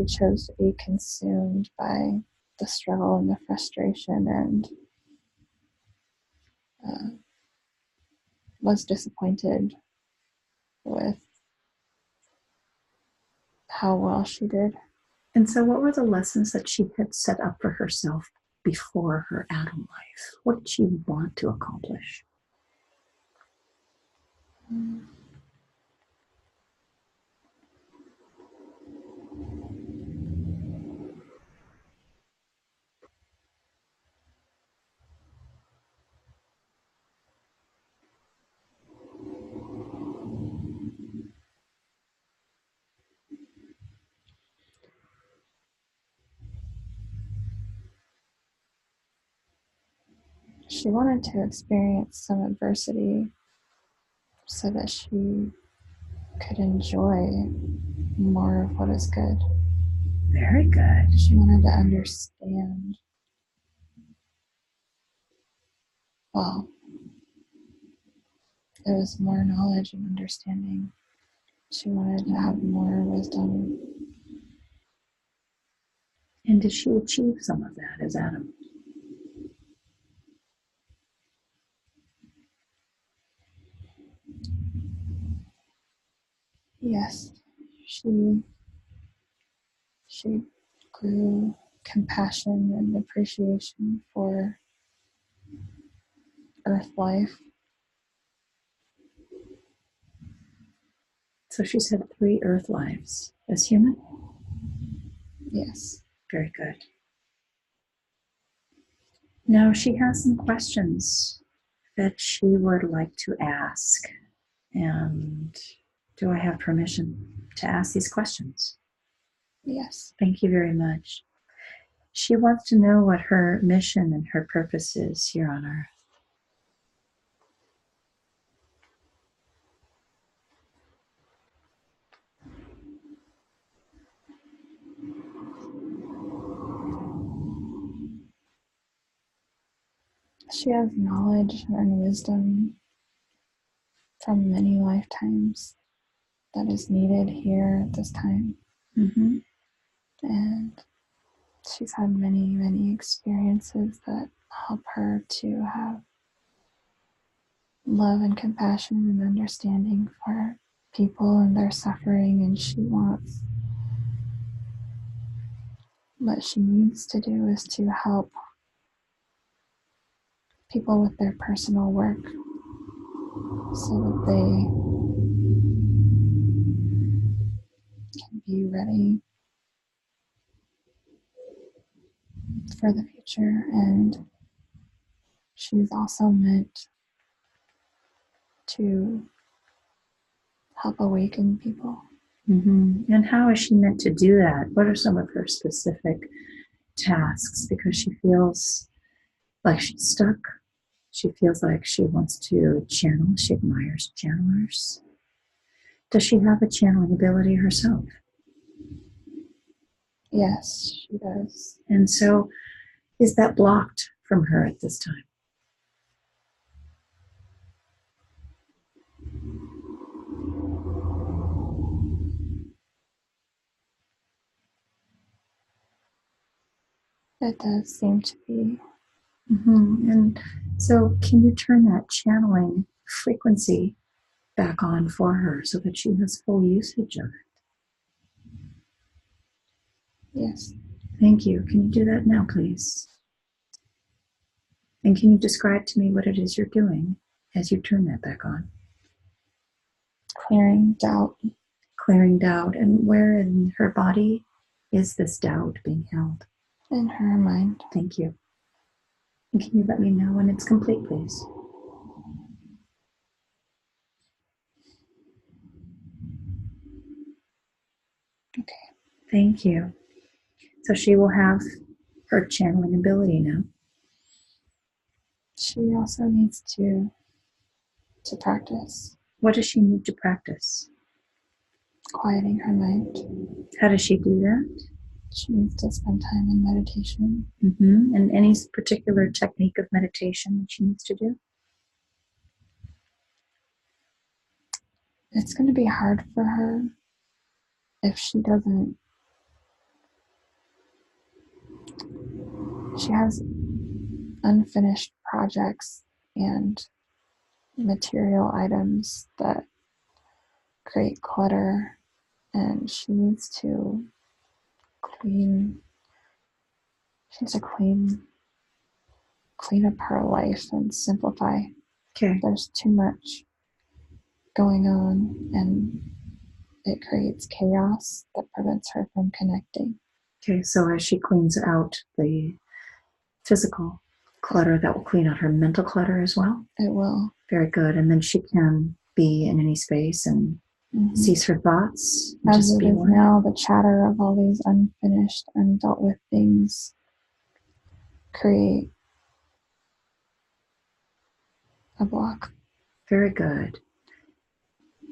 chose to be consumed by the struggle and the frustration, and was disappointed with how well she did. And so, what were the lessons that she had set up for herself before her Adam life? What did she want to accomplish? She wanted to experience some adversity so that she could enjoy more of what is good. Very good. She wanted to understand, well, it was more knowledge and understanding. She wanted to have more wisdom. And did she achieve some of that as Adam? Yes, she grew compassion and appreciation for earth life. So she's had 3 Earth lives as human? Yes. Very good. Now she has some questions that she would like to ask. And do I have permission to ask these questions? Yes. Thank you very much. She wants to know what her mission and her purpose is here on Earth. She has knowledge and wisdom from many lifetimes that is needed here at this time. Mm-hmm. And she's had many, many experiences that help her to have love and compassion and understanding for people and their suffering. And she wants, what she needs to do is to help people with their personal work so that they can be ready for the future. And she's also meant to help awaken people. Mm-hmm. And how is she meant to do that? What are some of her specific tasks? Because she feels like she's stuck. She feels like she wants to channel. She admires channelers. Does she have a channeling ability herself? Yes, she does. And so, is that blocked from her at this time? It does seem to be. Mm-hmm. And so, can you turn that channeling frequency back on for her so that she has full usage of it? Yes. Thank you. Can you do that now, please? And can you describe to me what it is you're doing as you turn that back on? Clearing doubt. Clearing doubt. And where in her body is this doubt being held? In her mind. Thank you. And can you let me know when it's complete, please? Okay. Thank you. So she will have her channeling ability now. She also needs to practice What does she need to practice? quieting her mind. How does she do that? She needs to spend time in meditation. Mm-hmm. And any particular technique of meditation that she needs to do? It's going to be hard for her if she doesn't. She has unfinished projects and material items that create clutter, and she needs to clean. She needs to clean up her life and simplify. Okay. There's too much going on, and it creates chaos that prevents her from connecting. Okay, so as she cleans out the physical clutter, that will clean out her mental clutter as well? It will. Very good. And then she can be in any space and cease her thoughts. And As just it be is one. now, the chatter of all these unfinished, undealt with things create a block. Very good.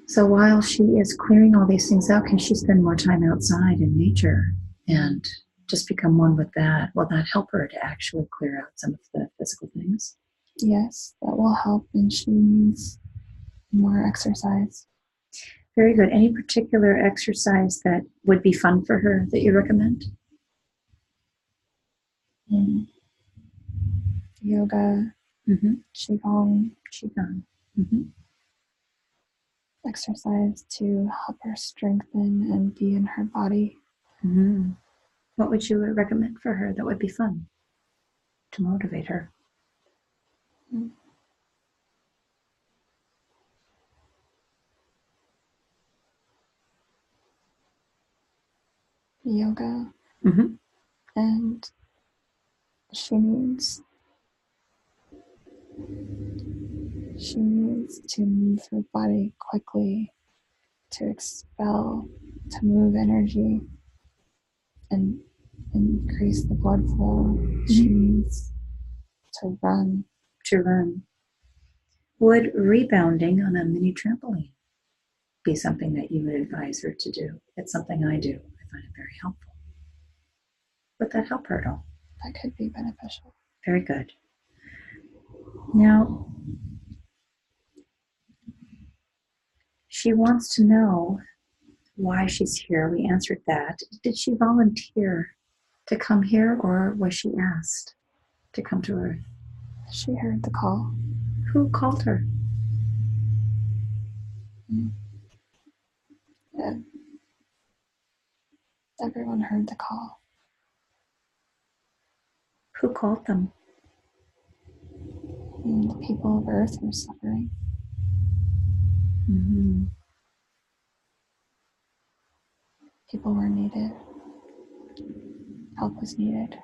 So while she is clearing all these things out, can she spend more time outside in nature and just become one with that? Will that help her to actually clear out some of the physical things? Yes, that will help, and she needs more exercise. Very good. Any particular exercise that would be fun for her that you recommend? Yoga, Qigong, exercise to help her strengthen and be in her body. What would you recommend for her that would be fun to motivate her? Yoga, and she needs to move her body quickly, to expel, to move energy, and increase the blood flow. She needs to run. Would rebounding on a mini trampoline be something that you would advise her to do? It's something I do. I find it very helpful. Would that help her at all? That could be beneficial. Very good. Now, she wants to know why she's here. We answered that. Did she volunteer to come here, or was she asked to come to Earth? She heard the call. Who called her? Everyone heard the call. Who called them? And the people of Earth were suffering. People were needed. Help was needed.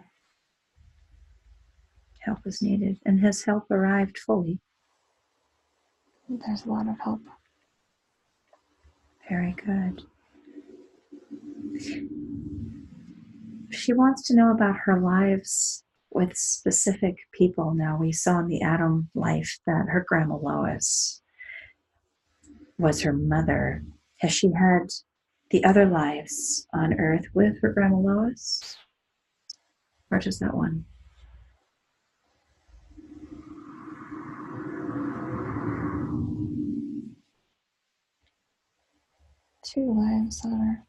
Help was needed. And has help arrived fully? There's a lot of help. Very good. She wants to know about her lives with specific people. Now, we saw in the Adam life that her grandma Lois was her mother. Has she had the other lives on Earth with her grandma Lois? Or just that one? Two lives on Earth.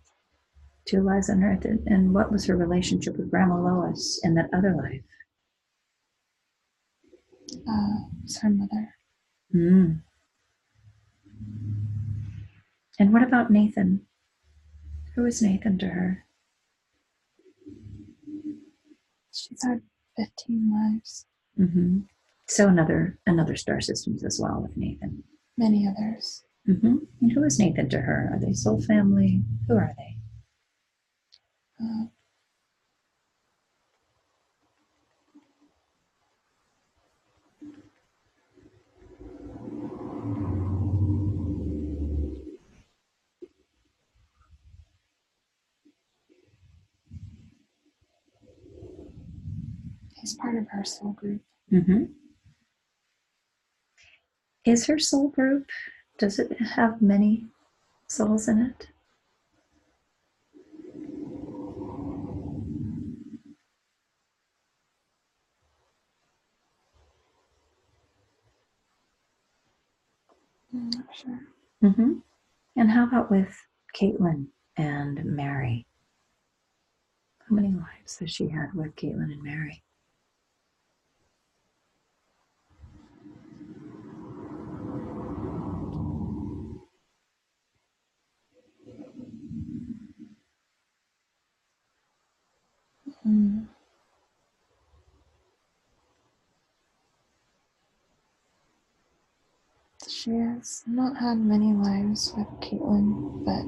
Two lives on Earth. And what was her relationship with grandma Lois in that other life? It's her mother. And what about Nathan? Who is Nathan to her? She's had 15 lives. So another star systems as well with Nathan. Many others. And who is Nathan to her? Are they soul family? Who are they? He's part of her soul group. Is her soul group, does it have many souls in it? I'm not sure. And how about with Caitlin and Mary? How many lives has she had with Caitlin and Mary? She has not had many lives with Caitlin, but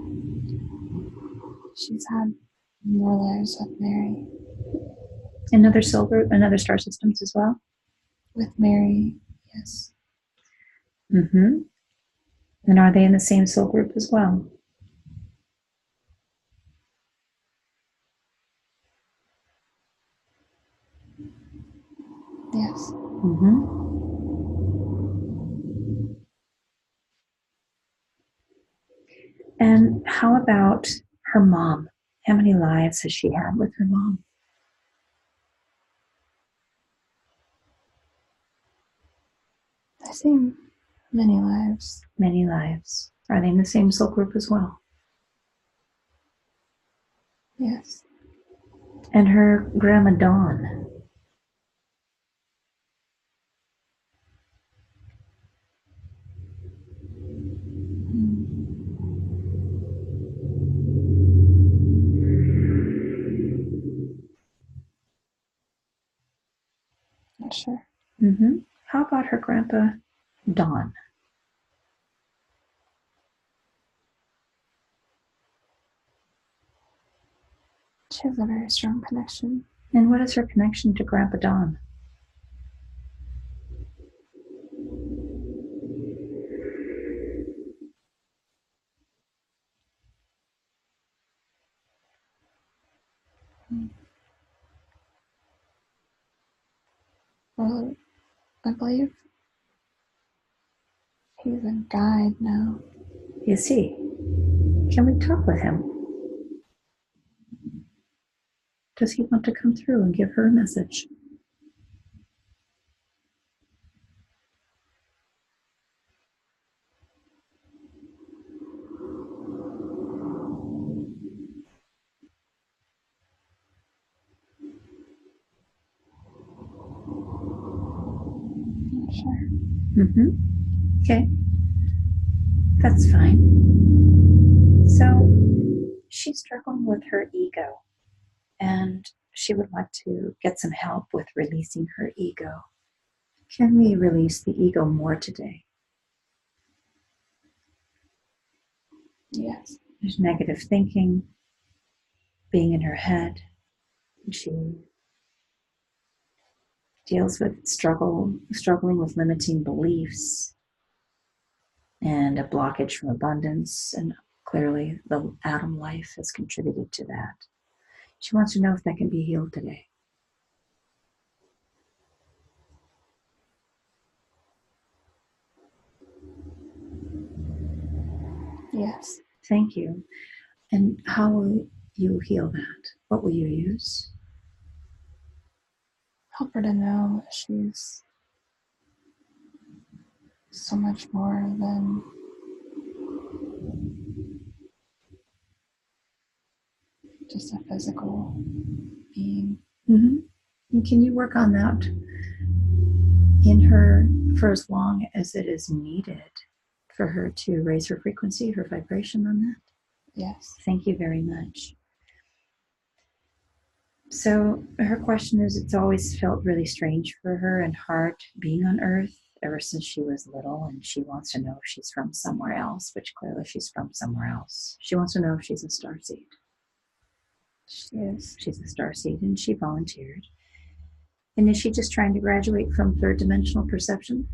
she's had more lives with Mary. Another soul group, another star systems as well? With Mary, yes. Mm-hmm. And are they in the same soul group as well? Yes. Mm-hmm. And how about her mom? How many lives has she had with her mom? I see many lives. Many lives. Are they in the same soul group as well? Yes. And her grandma Dawn. Not sure. Mm-hmm. How about her grandpa Don? She has a very strong connection. And what is her connection to Grandpa Don? Well, I believe he's a guide now. Is he? Can we talk with him? Does he want to come through and give her a message? Not sure. Mm-hmm. Okay. That's fine. So she's struggling with her ego, and she would like to get some help with releasing her ego. Can we release the ego more today? Yes. There's negative thinking, being in her head. She deals with struggling with limiting beliefs and a blockage from abundance. And clearly, the Adam life has contributed to that. She wants to know if that can be healed today. Yes. Thank you. And how will you heal that? What will you use? Help her to know that she's so much more than just a physical being. Mm-hmm. And can you work on that in her for as long as it is needed for her to raise her frequency, her vibration on that? Yes. Thank you very much. So her question is, it's always felt really strange for her and hard being on Earth ever since she was little, and she wants to know if she's from somewhere else, which clearly she's from somewhere else. She wants to know if she's a starseed. She is. She's a starseed, and she volunteered. And is she just trying to graduate from third dimensional perception?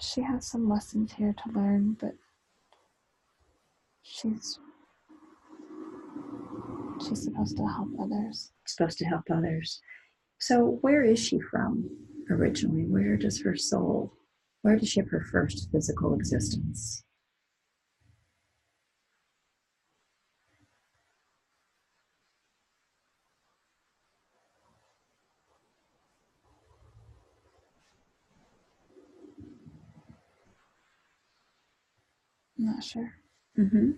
She has some lessons here to learn, but she's supposed to help others. Supposed to help others. So where is she from originally? Where does her soul, where does she have her first physical existence? I'm not sure. Mm-hmm.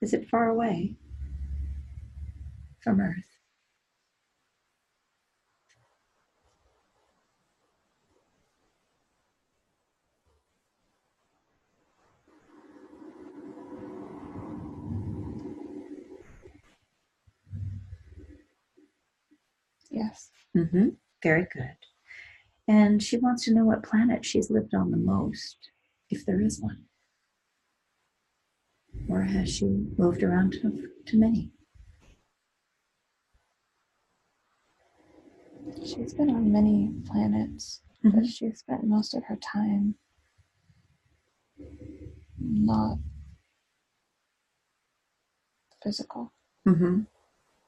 Is it far away from Earth? Yes. Mm-hmm. Very good. And she wants to know what planet she's lived on the most, if there is one. Or has she moved around to many? She's been on many planets, but she's spent most of her time not physical. Mm-hmm.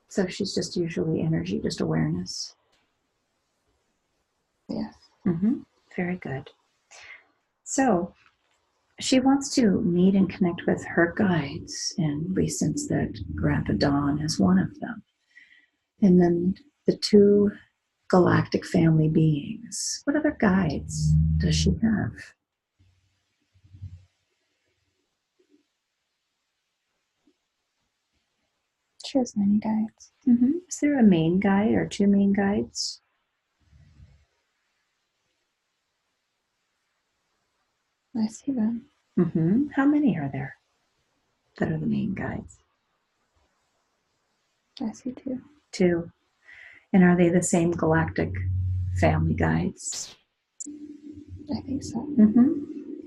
So she's just usually energy, just awareness. Yes. Mm-hmm. Very good. So she wants to meet and connect with her guides, and we sense that Grandpa Don is one of them. And then the two galactic family beings. What other guides does she have? She has many guides. Mm-hmm. Is there a main guide or two main guides? I see them. Mm-hmm. How many are there that are the main guides? I see two. Two. And are they the same galactic family guides? I think so. Mm-hmm.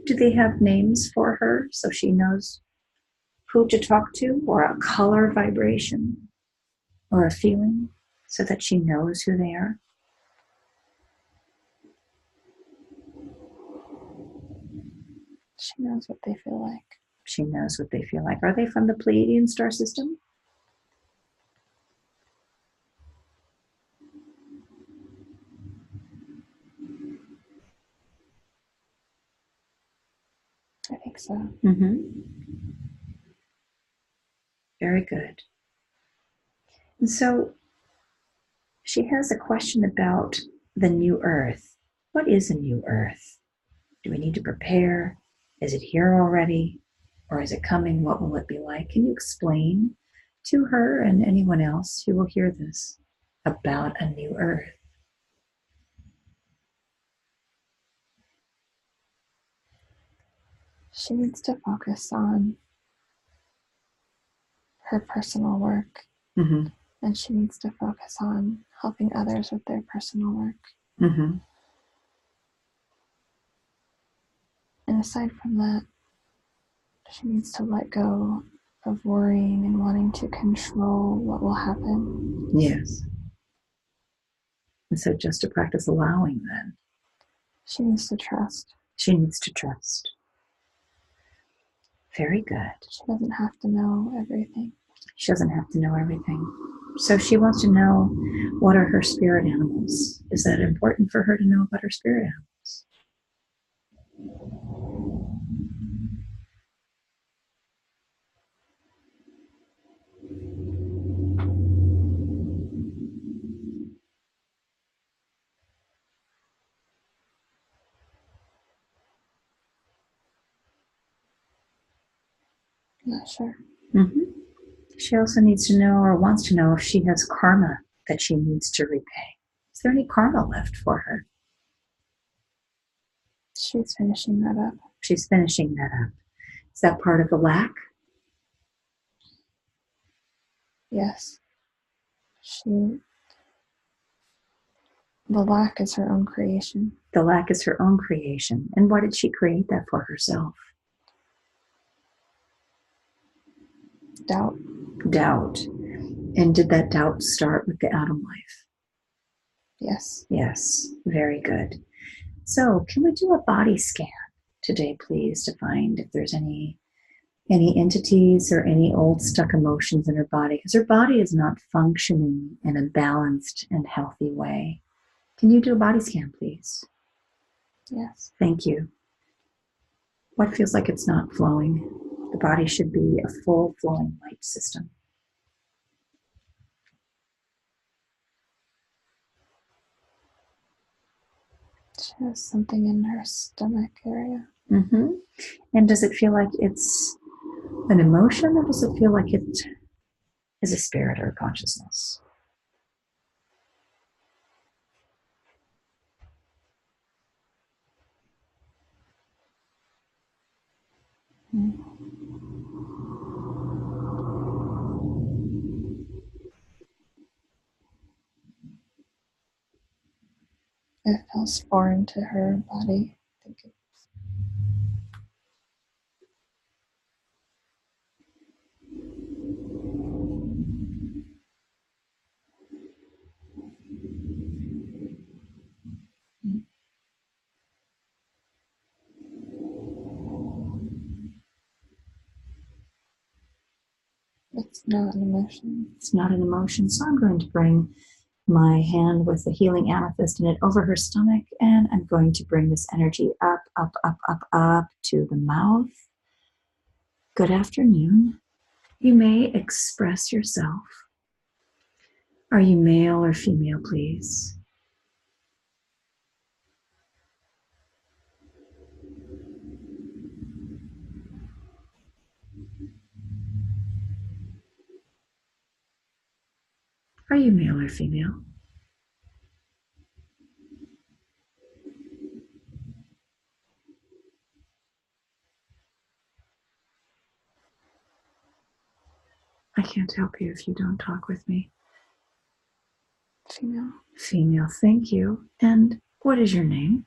Do they have names for her so she knows who to talk to, or a color vibration or a feeling so that she knows who they are? She knows what they feel like. She knows what they feel like. Are they from the Pleiadian star system? I think so. Mm-hmm. Very good. And so she has a question about the new earth. What is a new earth? Do we need to prepare? Is it here already? Or is it coming? What will it be like? Can you explain to her and anyone else who will hear this about a new earth? She needs to focus on her personal work, Mm-hmm. and she needs to focus on helping others with their personal work. Mm-hmm. And aside from that, she needs to let go of worrying and wanting to control what will happen. Yes. And so just to practice allowing then. She needs to trust. She needs to trust. Very good. She doesn't have to know everything. She doesn't have to know everything. So she wants to know, what are her spirit animals? Is that important for her to know about her spirit animals? I'm not sure. Mm-hmm. She also needs to know, or wants to know, if she has karma that she needs to repay. Is there any karma left for her? She's finishing that up. She's finishing that up. Is that part of the lack? Yes. The lack is her own creation. The lack is her own creation. And why did she create that for herself? Doubt. Doubt. And did that doubt start with the Adam life? Yes. Yes. Very good. So can we do a body scan today, please, to find if there's any entities or any old stuck emotions in her body? Because her body is not functioning in a balanced and healthy way. Can you do a body scan, please? Yes. Thank you. What feels like it's not flowing? The body should be a full flowing light system. She has something in her stomach area. Mm-hmm. And does it feel like it's an emotion, or does it feel like it is a spirit or a consciousness? It feels foreign to her body. I think it's not an emotion. It's not an emotion. So I'm going to bring my hand with the healing amethyst in it over her stomach, and I'm going to bring this energy up, up, up, up, up to the mouth. Good afternoon. You may express yourself. Are you male or female, please? Are you male or female? I can't help you if you don't talk with me. Female. Female, thank you. And what is your name?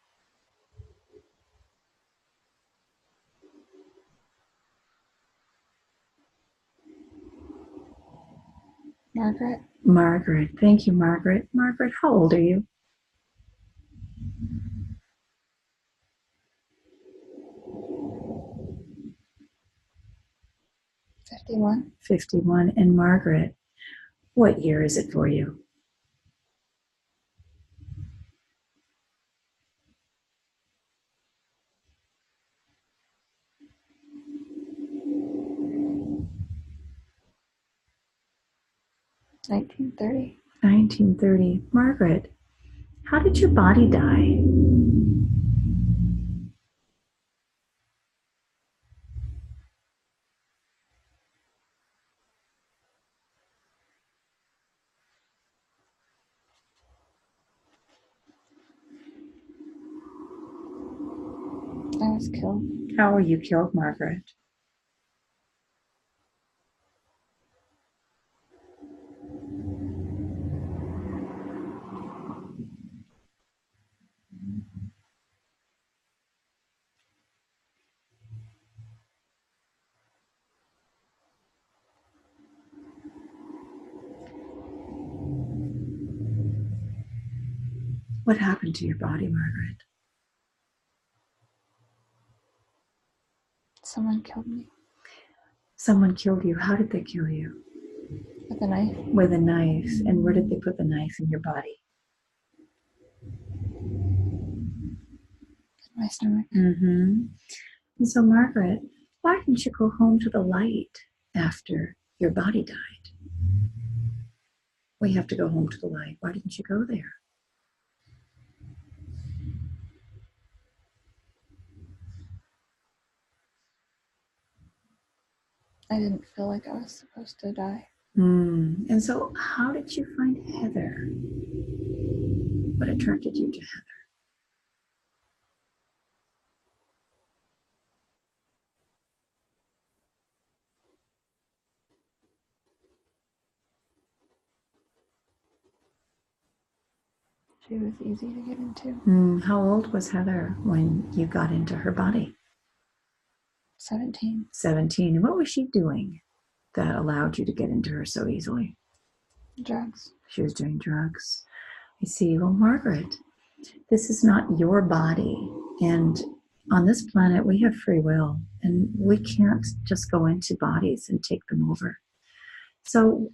Margaret. Margaret. Thank you, Margaret. Margaret, how old are you? 51. 51. And Margaret, what year is it for you? $1930. 1930. Margaret, how did your body die? I was killed. How were you killed, Margaret? What happened to your body, Margaret? Someone killed me. Someone killed you. How did they kill you? With a knife. With a knife. And where did they put the knife in your body? In my stomach. Mm-hmm. And so, Margaret, why didn't you go home to the light after your body died? We have to go home to the light. Why didn't you go there? I didn't feel like I was supposed to die. And so, how did you find Heather? What attracted you to Heather? She was easy to get into. How old was Heather when you got into her body? 17. 17. And what was she doing that allowed you to get into her so easily? Drugs. She was doing drugs. I see. Well, Margaret, this is not your body. And on this planet, we have free will, and we can't just go into bodies and take them over. So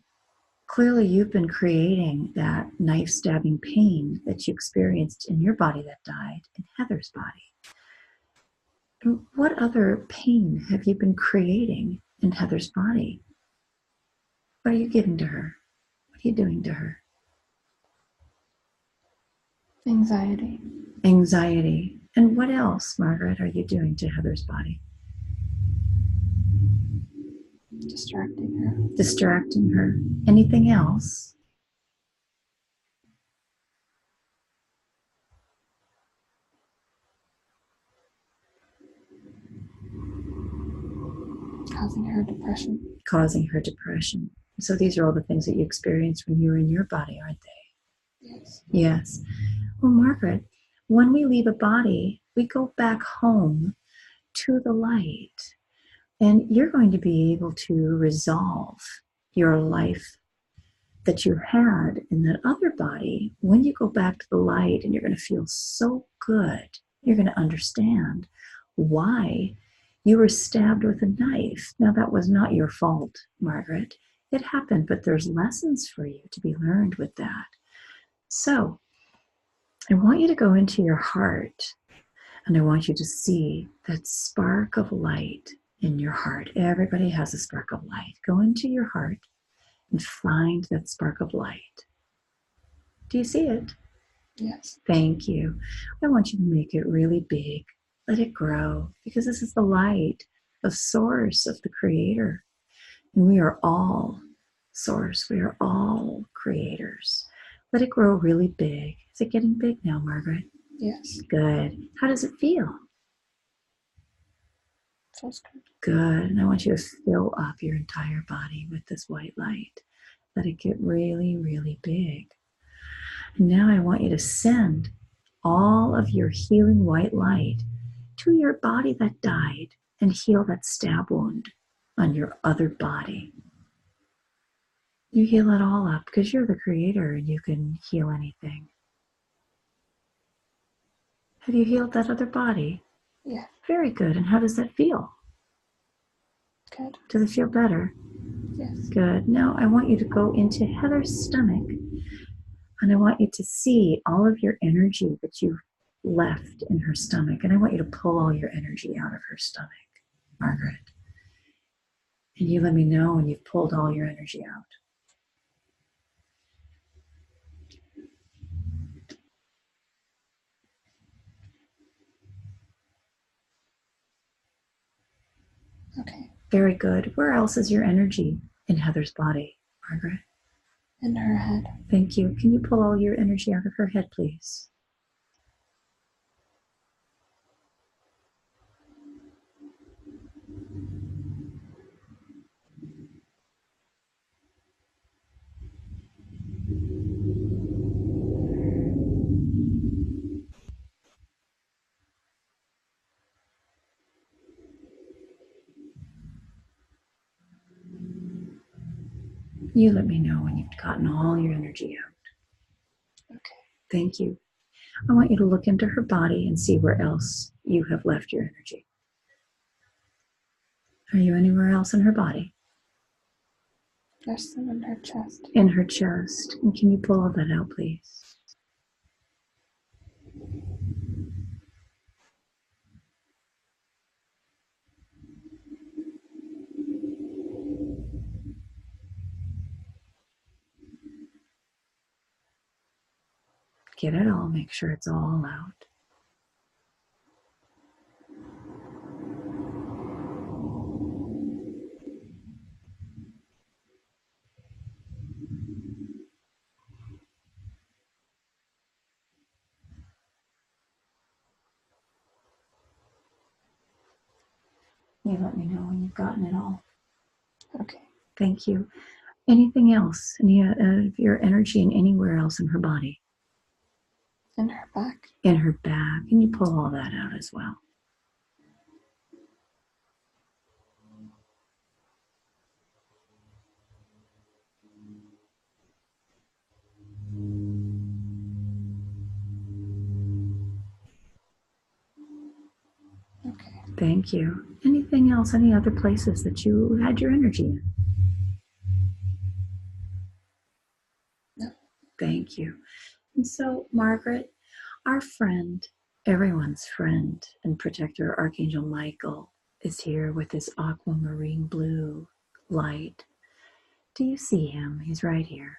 clearly, you've been creating that knife stabbing pain that you experienced in your body that died in Heather's body. And what other pain have you been creating in Heather's body? What are you giving to her? What are you doing to her? Anxiety. Anxiety. And what else, Margaret, are you doing to Heather's body? Distracting her. Distracting her. Anything else? Causing her depression. Causing her depression. So these are all the things that you experienced when you were in your body, aren't they? Yes. Yes. Well, Margaret, when we leave a body, we go back home to the light. And you're going to be able to resolve your life that you had in that other body when you go back to the light, and you're going to feel so good. You're going to understand why you were stabbed with a knife. Now, that was not your fault, Margaret. It happened, but there's lessons for you to be learned with that. So I want you to go into your heart, and I want you to see that spark of light in your heart. Everybody has a spark of light. Go into your heart and find that spark of light. Do you see it? Yes. Thank you. I want you to make it really big. Let it grow, because this is the light of Source, of the Creator. And we are all Source. We are all creators. Let it grow really big. Is it getting big now, Margaret? Yes. Good. How does it feel? Feels good. Good. And I want you to fill up your entire body with this white light. Let it get really, really big. And now I want you to send all of your healing white light to your body that died and heal that stab wound on your other body. You heal it all up because you're the creator and you can heal anything. Have you healed that other body? Yeah. Very good. And how does that feel? Good. Does it feel better? Yes. Good. Now I want you to go into Heather's stomach, and I want you to see all of your energy that you've left in her stomach. And I want you to pull all your energy out of her stomach, Margaret. And you let me know when you've pulled all your energy out. Okay. Very good. Where else is your energy in Heather's body, Margaret? In her head. Thank you. Can you pull all your energy out of her head, please? You let me know when you've gotten all your energy out. Okay. Thank you. I want you to look into her body and see where else you have left your energy. Are you anywhere else in her body? There's some in her chest. In her chest. And can you pull all that out, please? Get it all. Make sure it's all out. You let me know when you've gotten it all. Okay. Thank you. Anything else? Any of your energy in anywhere else in her body? In her back. In her back. Can you pull all that out as well? Okay. Thank you. Anything else? Any other places that you had your energy in? No. Thank you. And so, Margaret, our friend, everyone's friend and protector, Archangel Michael, is here with his aquamarine blue light. Do you see him? He's right here.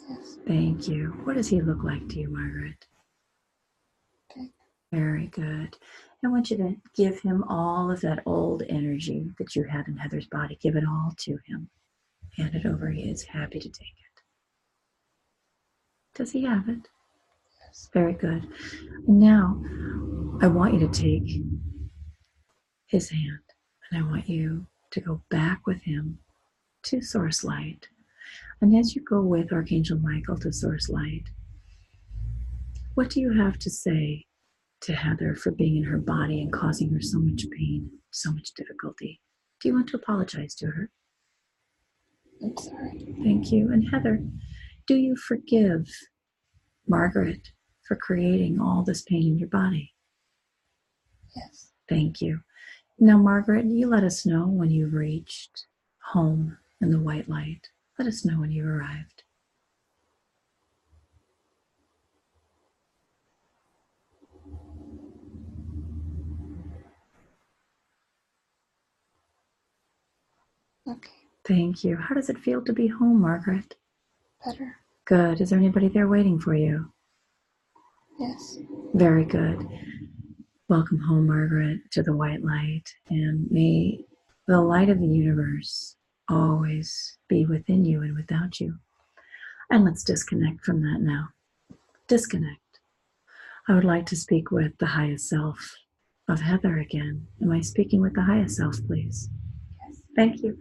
Yes. Thank you. What does he look like to you, Margaret? Okay. Very good. I want you to give him all of that old energy that you had in Heather's body. Give it all to him. Hand it over. He is happy to take it. Does he have it? Yes. Very good. And now I want you to take his hand, and I want you to go back with him to Source Light. And as you go with Archangel Michael to Source Light, What do you have to say to Heather for being in her body and causing her so much pain, so much difficulty? Do you want to apologize to her? I'm sorry. Thank you. And Heather, do you forgive Margaret for creating all this pain in your body? Yes. Thank you. Now, Margaret, you let us know when you've reached home in the white light. Let us know when you've arrived. Okay. Thank you. How does it feel to be home, Margaret? Better. Good. Is there anybody there waiting for you? Yes. Very good. Welcome home, Margaret, to the white light, and may the light of the universe always be within you and without you. And let's disconnect from that now. Disconnect. I would like to speak with the highest self of Heather again. Am I speaking with the highest self, please? Yes. Thank you.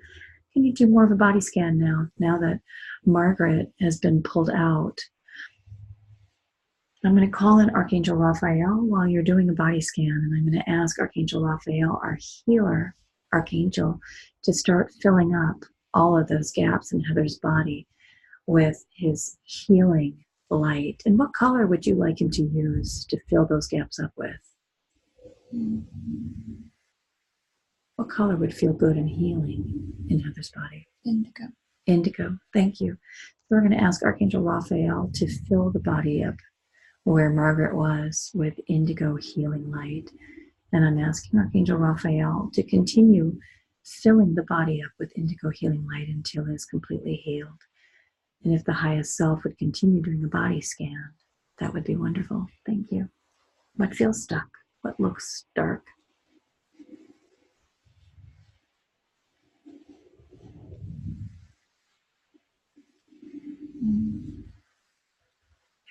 Can you do more of a body scan now that Margaret has been pulled out? I'm going to call in Archangel Raphael while you're doing a body scan, and I'm going to ask Archangel Raphael, our healer archangel, to start filling up all of those gaps in Heather's body with his healing light. And what color would you like him to use to fill those gaps up with? What color would feel good and healing in Heather's body? Indigo. Indigo. Thank you. So we're going to ask Archangel Raphael to fill the body up where Margaret was with indigo healing light. And I'm asking Archangel Raphael to continue filling the body up with indigo healing light until it is completely healed. And if the highest self would continue doing a body scan, that would be wonderful. Thank you. What feels stuck? What looks dark?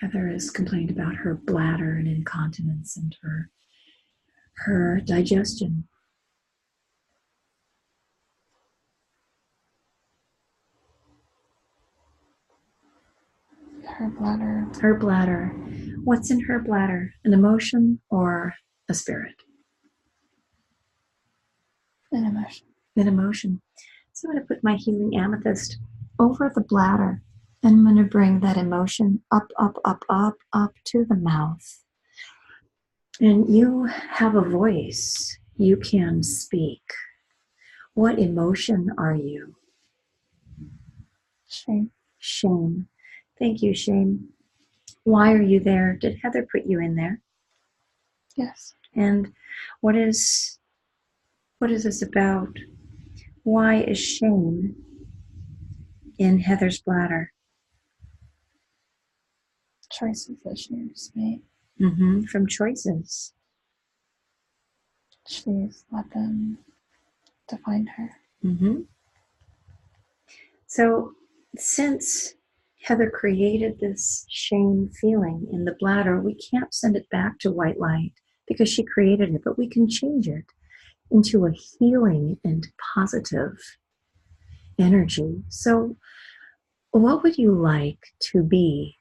Heather has complained about her bladder and incontinence and her digestion. Her bladder. Her bladder. What's in her bladder? An emotion or a spirit? An emotion. An emotion. So I'm going to put my healing amethyst over the bladder, and I'm going to bring that emotion up, up, up, up, up to the mouth. And you have a voice. You can speak. What emotion are you? Shame. Shame. Thank you, shame. Why are you there? Did Heather put you in there? Yes. And what is this about? Why is shame in Heather's bladder? Choices that she's made. From choices. She's let them define her. So since Heather created this shame feeling in the bladder, we can't send it back to white light because she created it, but we can change it into a healing and positive energy. So what would you like to be?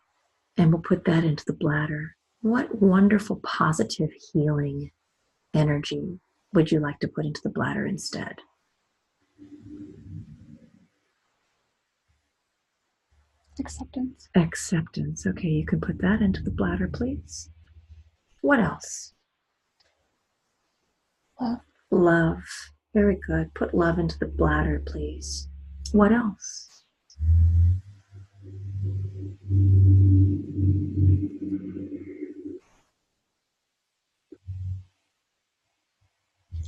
And we'll put that into the bladder. What wonderful positive healing energy would you like to put into the bladder instead? Acceptance. Acceptance. Okay, you can put that into the bladder, please. What else? Love. Love. Very good. Put love into the bladder, please. What else?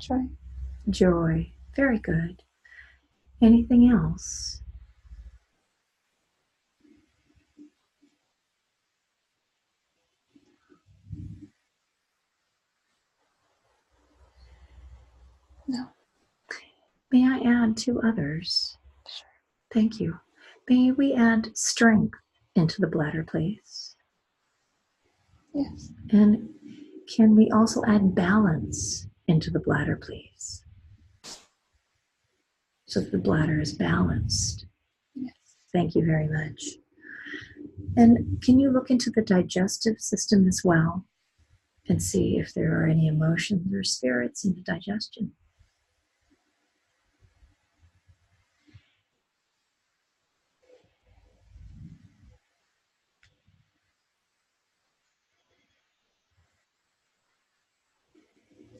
Joy. Joy. Very good. Anything else? No. May I add two others? Sure. Thank you. May we add strength into the bladder, please? Yes. And can we also add balance into the bladder, please? So that the bladder is balanced. Yes. Thank you very much. And can you look into the digestive system as well and see if there are any emotions or spirits in the digestion?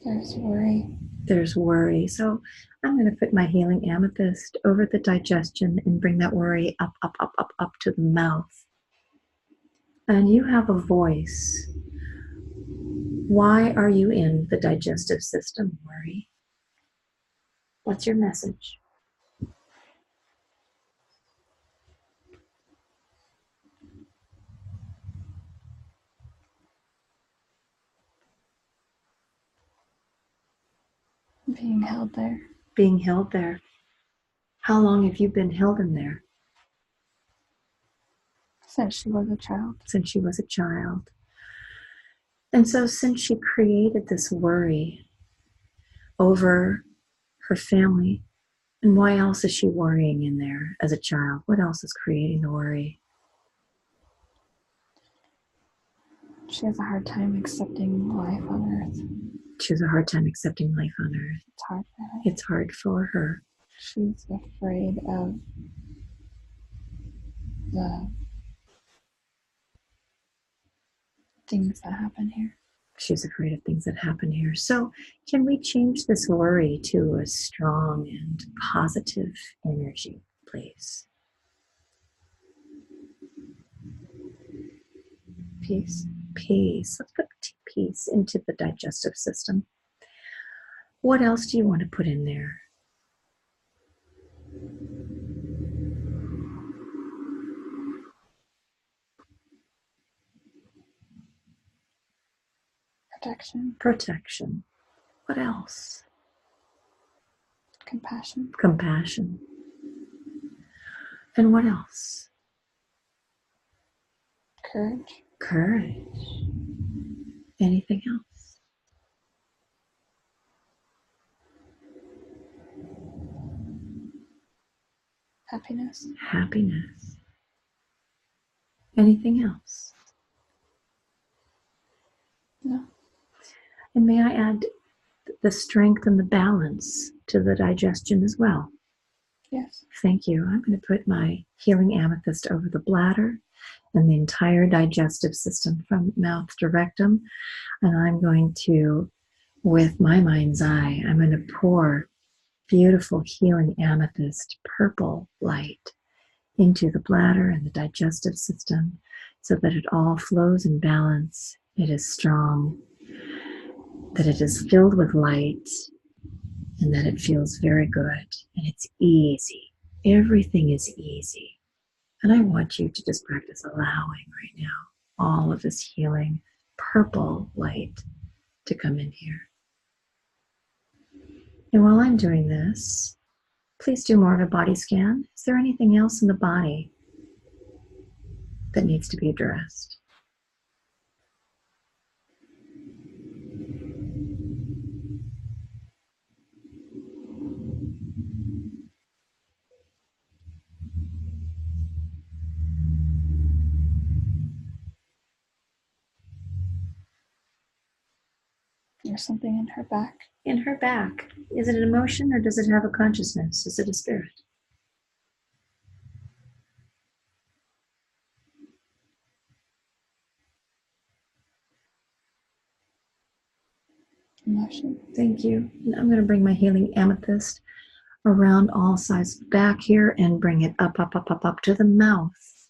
There's worry. There's worry. So I'm going to put my healing amethyst over the digestion and bring that worry up, up, up, up, up to the mouth. And you have a voice. Why are you in the digestive system, worry? What's your message? Being held there. Being held there. How long have you been held in there? Since she was a child. Since she was a child. And so since she created this worry over her family, and why else is she worrying in there as a child? What else is creating the worry? She has a hard time accepting life on Earth. She has a hard time accepting life on Earth. It's hard for her. It's hard for her. She's afraid of the things that happen here. She's afraid of things that happen here. So can we change this worry to a strong and positive energy, please? Peace. Peace. Let's put peace into the digestive system. What else do you want to put in there? Protection. Protection. What else? Compassion. Compassion. And what else? Courage. Courage. Anything else? Happiness. Happiness. Anything else? No. And may I add the strength and the balance to the digestion as well? Yes. Thank you. I'm going to put my healing amethyst over the bladder and the entire digestive system from mouth to rectum. And I'm going to, with my mind's eye, I'm going to pour beautiful healing amethyst purple light into the bladder and the digestive system so that it all flows in balance. It is strong, that it is filled with light, and that it feels very good, and it's easy. Everything is easy. And I want you to just practice allowing right now all of this healing purple light to come in here. And while I'm doing this, please do more of a body scan. Is there anything else in the body that needs to be addressed? There's something in her back. In her back. Is it an emotion or does it have a consciousness? Is it a spirit? Emotion. Thank you. And I'm going to bring my healing amethyst around all sides back here and bring it up, up, up, up, up to the mouth.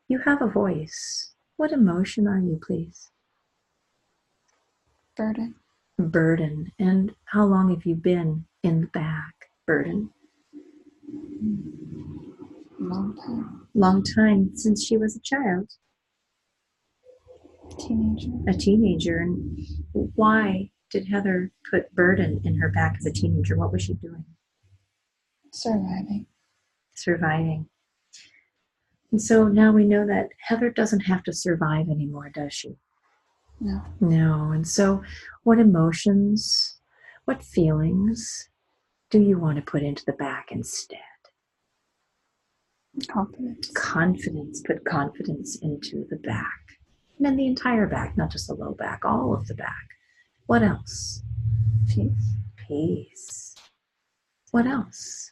You have a voice. What emotion are you, please? Burden. Burden. And how long have you been in the back? Burden. Long time. Long time, since she was a child. Teenager. A teenager. And why did Heather put burden in her back as a teenager? What was she doing? Surviving. Surviving. And so now we know that Heather doesn't have to survive anymore, does she? No. No. And so what emotions, what feelings do you want to put into the back instead? Confidence. Confidence. Put confidence into the back. And then the entire back, not just the low back, all of the back. What else? Peace. Peace. What else?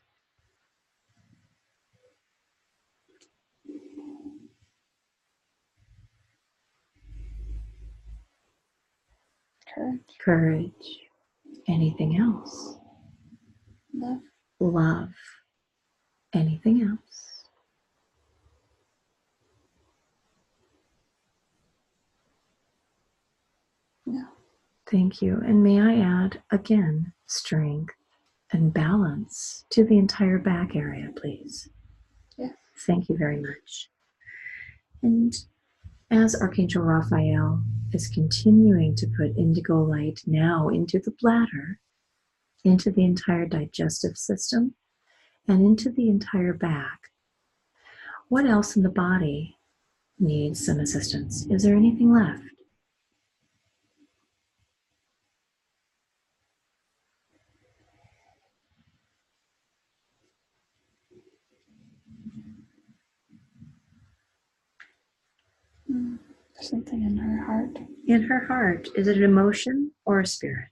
Courage. Courage. Anything else? Love. Love. Anything else? No. Thank you. And may I add, again, strength and balance to the entire back area, please? Yes. Thank you very much. And as Archangel Raphael is continuing to put indigo light now into the bladder, into the entire digestive system, and into the entire back, what else in the body needs some assistance? Is there anything left? There's something in her heart. In her heart, is it an emotion or a spirit?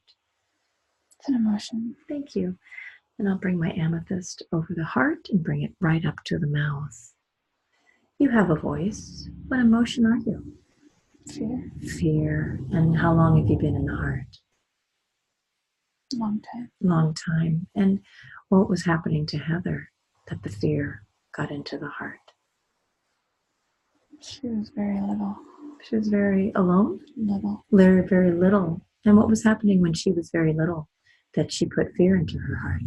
It's an emotion. Thank you. And I'll bring my amethyst over the heart and bring it right up to the mouth. You have a voice. What emotion are you? Fear. Fear. And how long have you been in the heart? Long time. Long time. And what was happening to Heather that the fear got into the heart? She was very little. She was very alone? Little. Very, very little. And what was happening when she was very little that she put fear into her heart?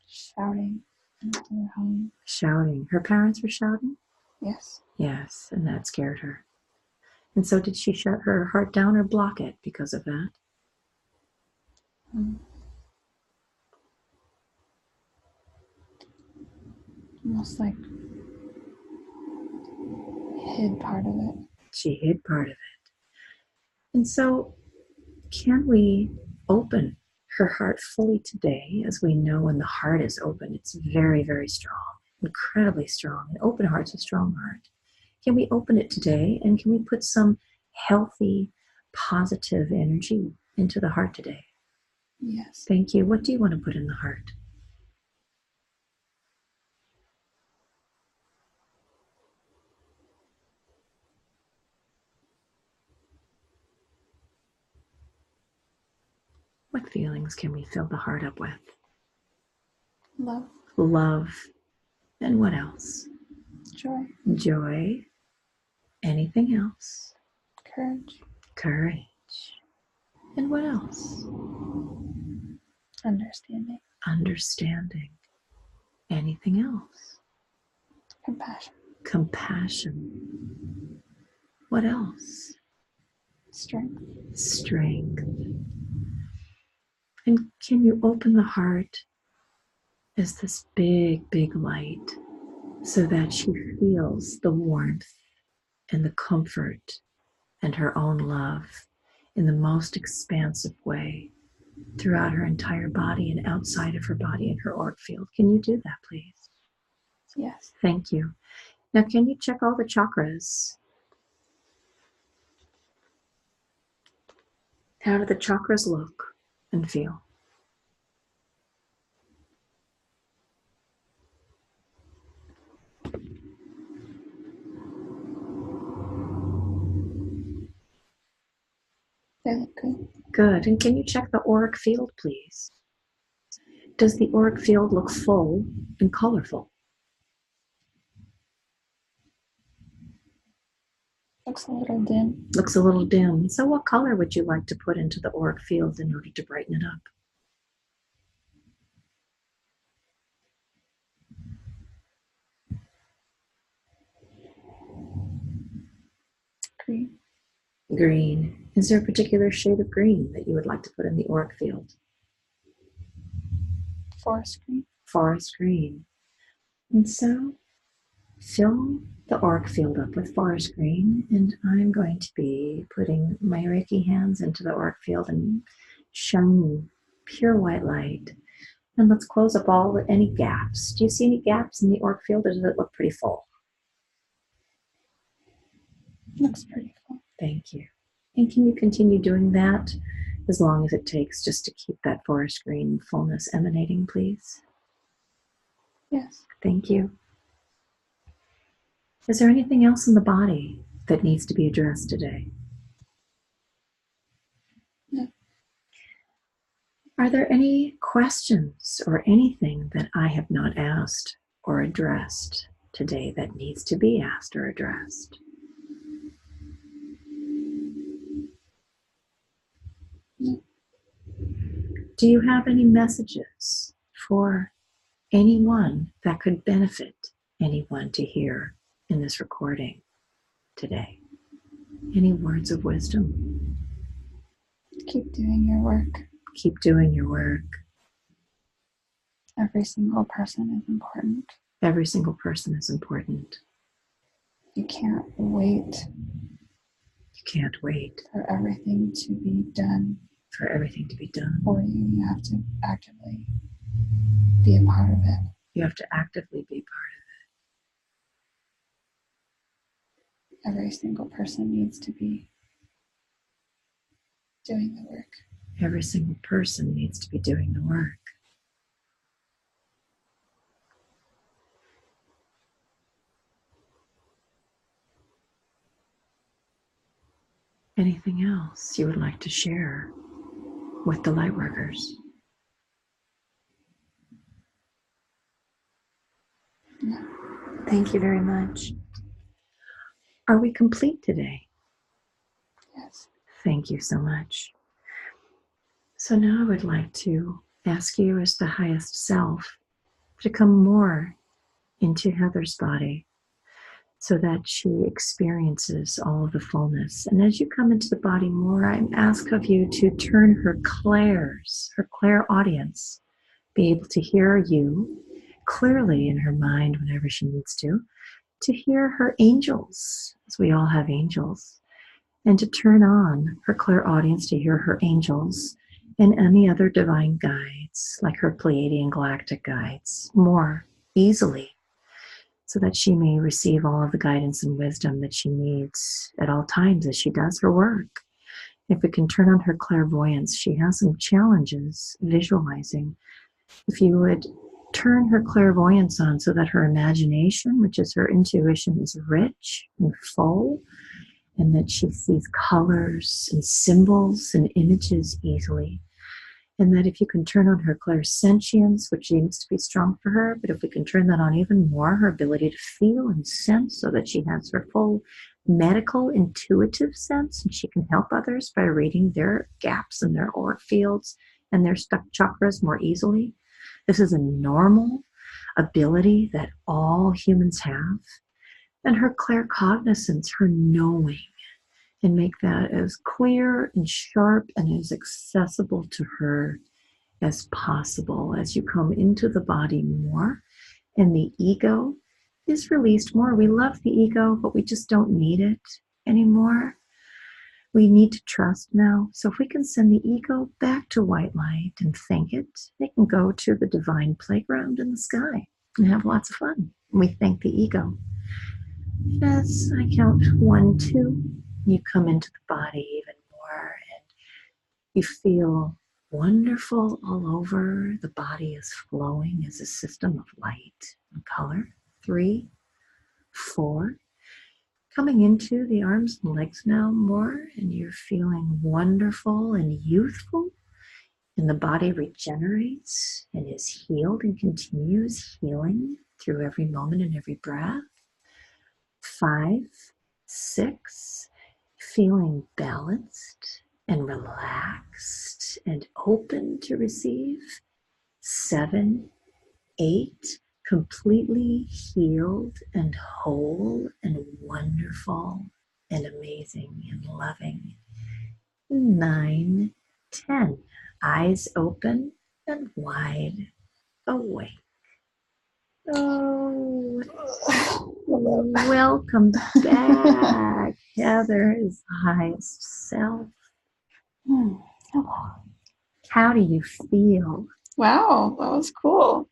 Shouting into her home. Shouting. Her parents were shouting? Yes. Yes, and that scared her. And so did she shut her heart down or block it because of that? Almost like hid part of it. She hid part of it. And so can we open her heart fully today? As we know, when the heart is open, it's very, very strong, incredibly strong. An open heart's a strong heart. Can we open it today? And can we put some healthy, positive energy into the heart today? Yes. Thank you. What do you want to put in the heart? What feelings can we fill the heart up with? Love. Love. And what else? Joy. Joy. Anything else? Courage. Courage. And what else? Understanding. Understanding. Anything else? Compassion. Compassion. What else? Strength. Strength. And can you open the heart as this big, big light so that she feels the warmth and the comfort and her own love in the most expansive way throughout her entire body and outside of her body and her auric field? Can you do that, please? Yes. Thank you. Now, can you check all the chakras? How do the chakras look and feel? They look good. Good. And can you check the auric field, please? Does the auric field look full and colorful? Looks a little dim. Looks a little dim. So what color would you like to put into the auric field in order to brighten it up? Green. Green. Is there a particular shade of green that you would like to put in the auric field? Forest green. Forest green. And so fill the auric field up with forest green, and I'm going to be putting my Reiki hands into the auric field and shining pure white light And let's close up any gaps. Do you see any gaps in the auric field, or does it look pretty full? Looks pretty full. Thank you. And can you continue doing that as long as it takes just to keep that forest green fullness emanating, please? Yes. Thank you. Is there anything else in the body that needs to be addressed today? No. Are there any questions or anything that I have not asked or addressed today that needs to be asked or addressed? No. Do you have any messages for anyone that could benefit anyone to hear in this recording today? Any words of wisdom? Keep doing your work. Keep doing your work. Every single person is important. Every single person is important. You can't wait. You can't wait for everything to be done. For everything to be done. For you, you have to actively be a part of it. You have to actively be part of it. Every single person needs to be doing the work. Every single person needs to be doing the work. Anything else you would like to share with the lightworkers? No. Thank you very much. Are we complete today? Yes. Thank you so much. So now I would like to ask you as the highest self to come more into Heather's body so that she experiences all of the fullness. And as you come into the body more, I ask of you to turn her clairaudience, be able to hear you clearly in her mind whenever she needs to hear her angels, as we all have angels, and to turn on her clairaudience to hear her angels and any other divine guides, like her Pleiadian galactic guides, more easily, so that she may receive all of the guidance and wisdom that she needs at all times as she does her work. If we can turn on her clairvoyance, she has some challenges visualizing. If you would turn her clairvoyance on so that her imagination, which is her intuition, is rich and full, and that she sees colors and symbols and images easily. And that if you can turn on her clairsentience, which seems to be strong for her, but if we can turn that on even more, her ability to feel and sense so that she has her full medical intuitive sense and she can help others by reading their gaps in their auric fields and their stuck chakras more easily. This is a normal ability that all humans have. And her claircognizance, her knowing, and make that as clear and sharp and as accessible to her as possible as you come into the body more. And the ego is released more. We love the ego, but we just don't need it anymore. We need to trust now. So if we can send the ego back to white light and thank it, it can go to the divine playground in the sky and have lots of fun. We thank the ego. As I count 1, 2, you come into the body even more and you feel wonderful all over. The body is flowing as a system of light and color. 3, 4. Coming into the arms and legs now more, and you're feeling wonderful and youthful. And the body regenerates and is healed and continues healing through every moment and every breath. 5, 6, feeling balanced and relaxed and open to receive. 7, 8, completely healed and whole and wonderful and amazing and loving. 9, 10, eyes open and wide awake. Oh, welcome back, Heather's highest self. Hello. How do you feel? Wow, that was cool.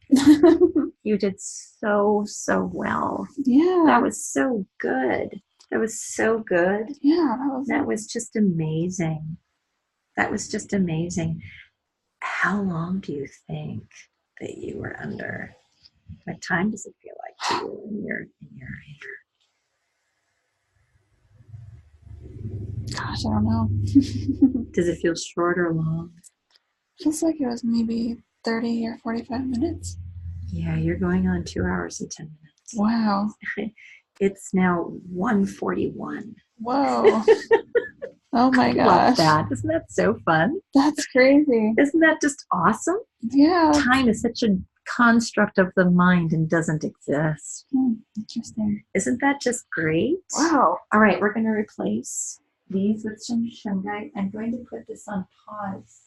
You did so, so well. Yeah. That was so good. That was so good. Yeah, That was just amazing. That was just amazing. How long do you think that you were under? What time does it feel like to you in your hair? gosh, I don't know. Does it feel short or long? Feels like it was maybe 30 or 45 minutes. Yeah, you're going on 2 hours and 10 minutes. Wow. It's now 1:41. Whoa. Oh my I love gosh. that. Isn't that so fun? That's crazy. Isn't that just awesome? Yeah. Time is such a construct of the mind and doesn't exist. Interesting. Isn't that just great? Wow. All right, we're going to replace these with some shungite. I'm going to put this on pause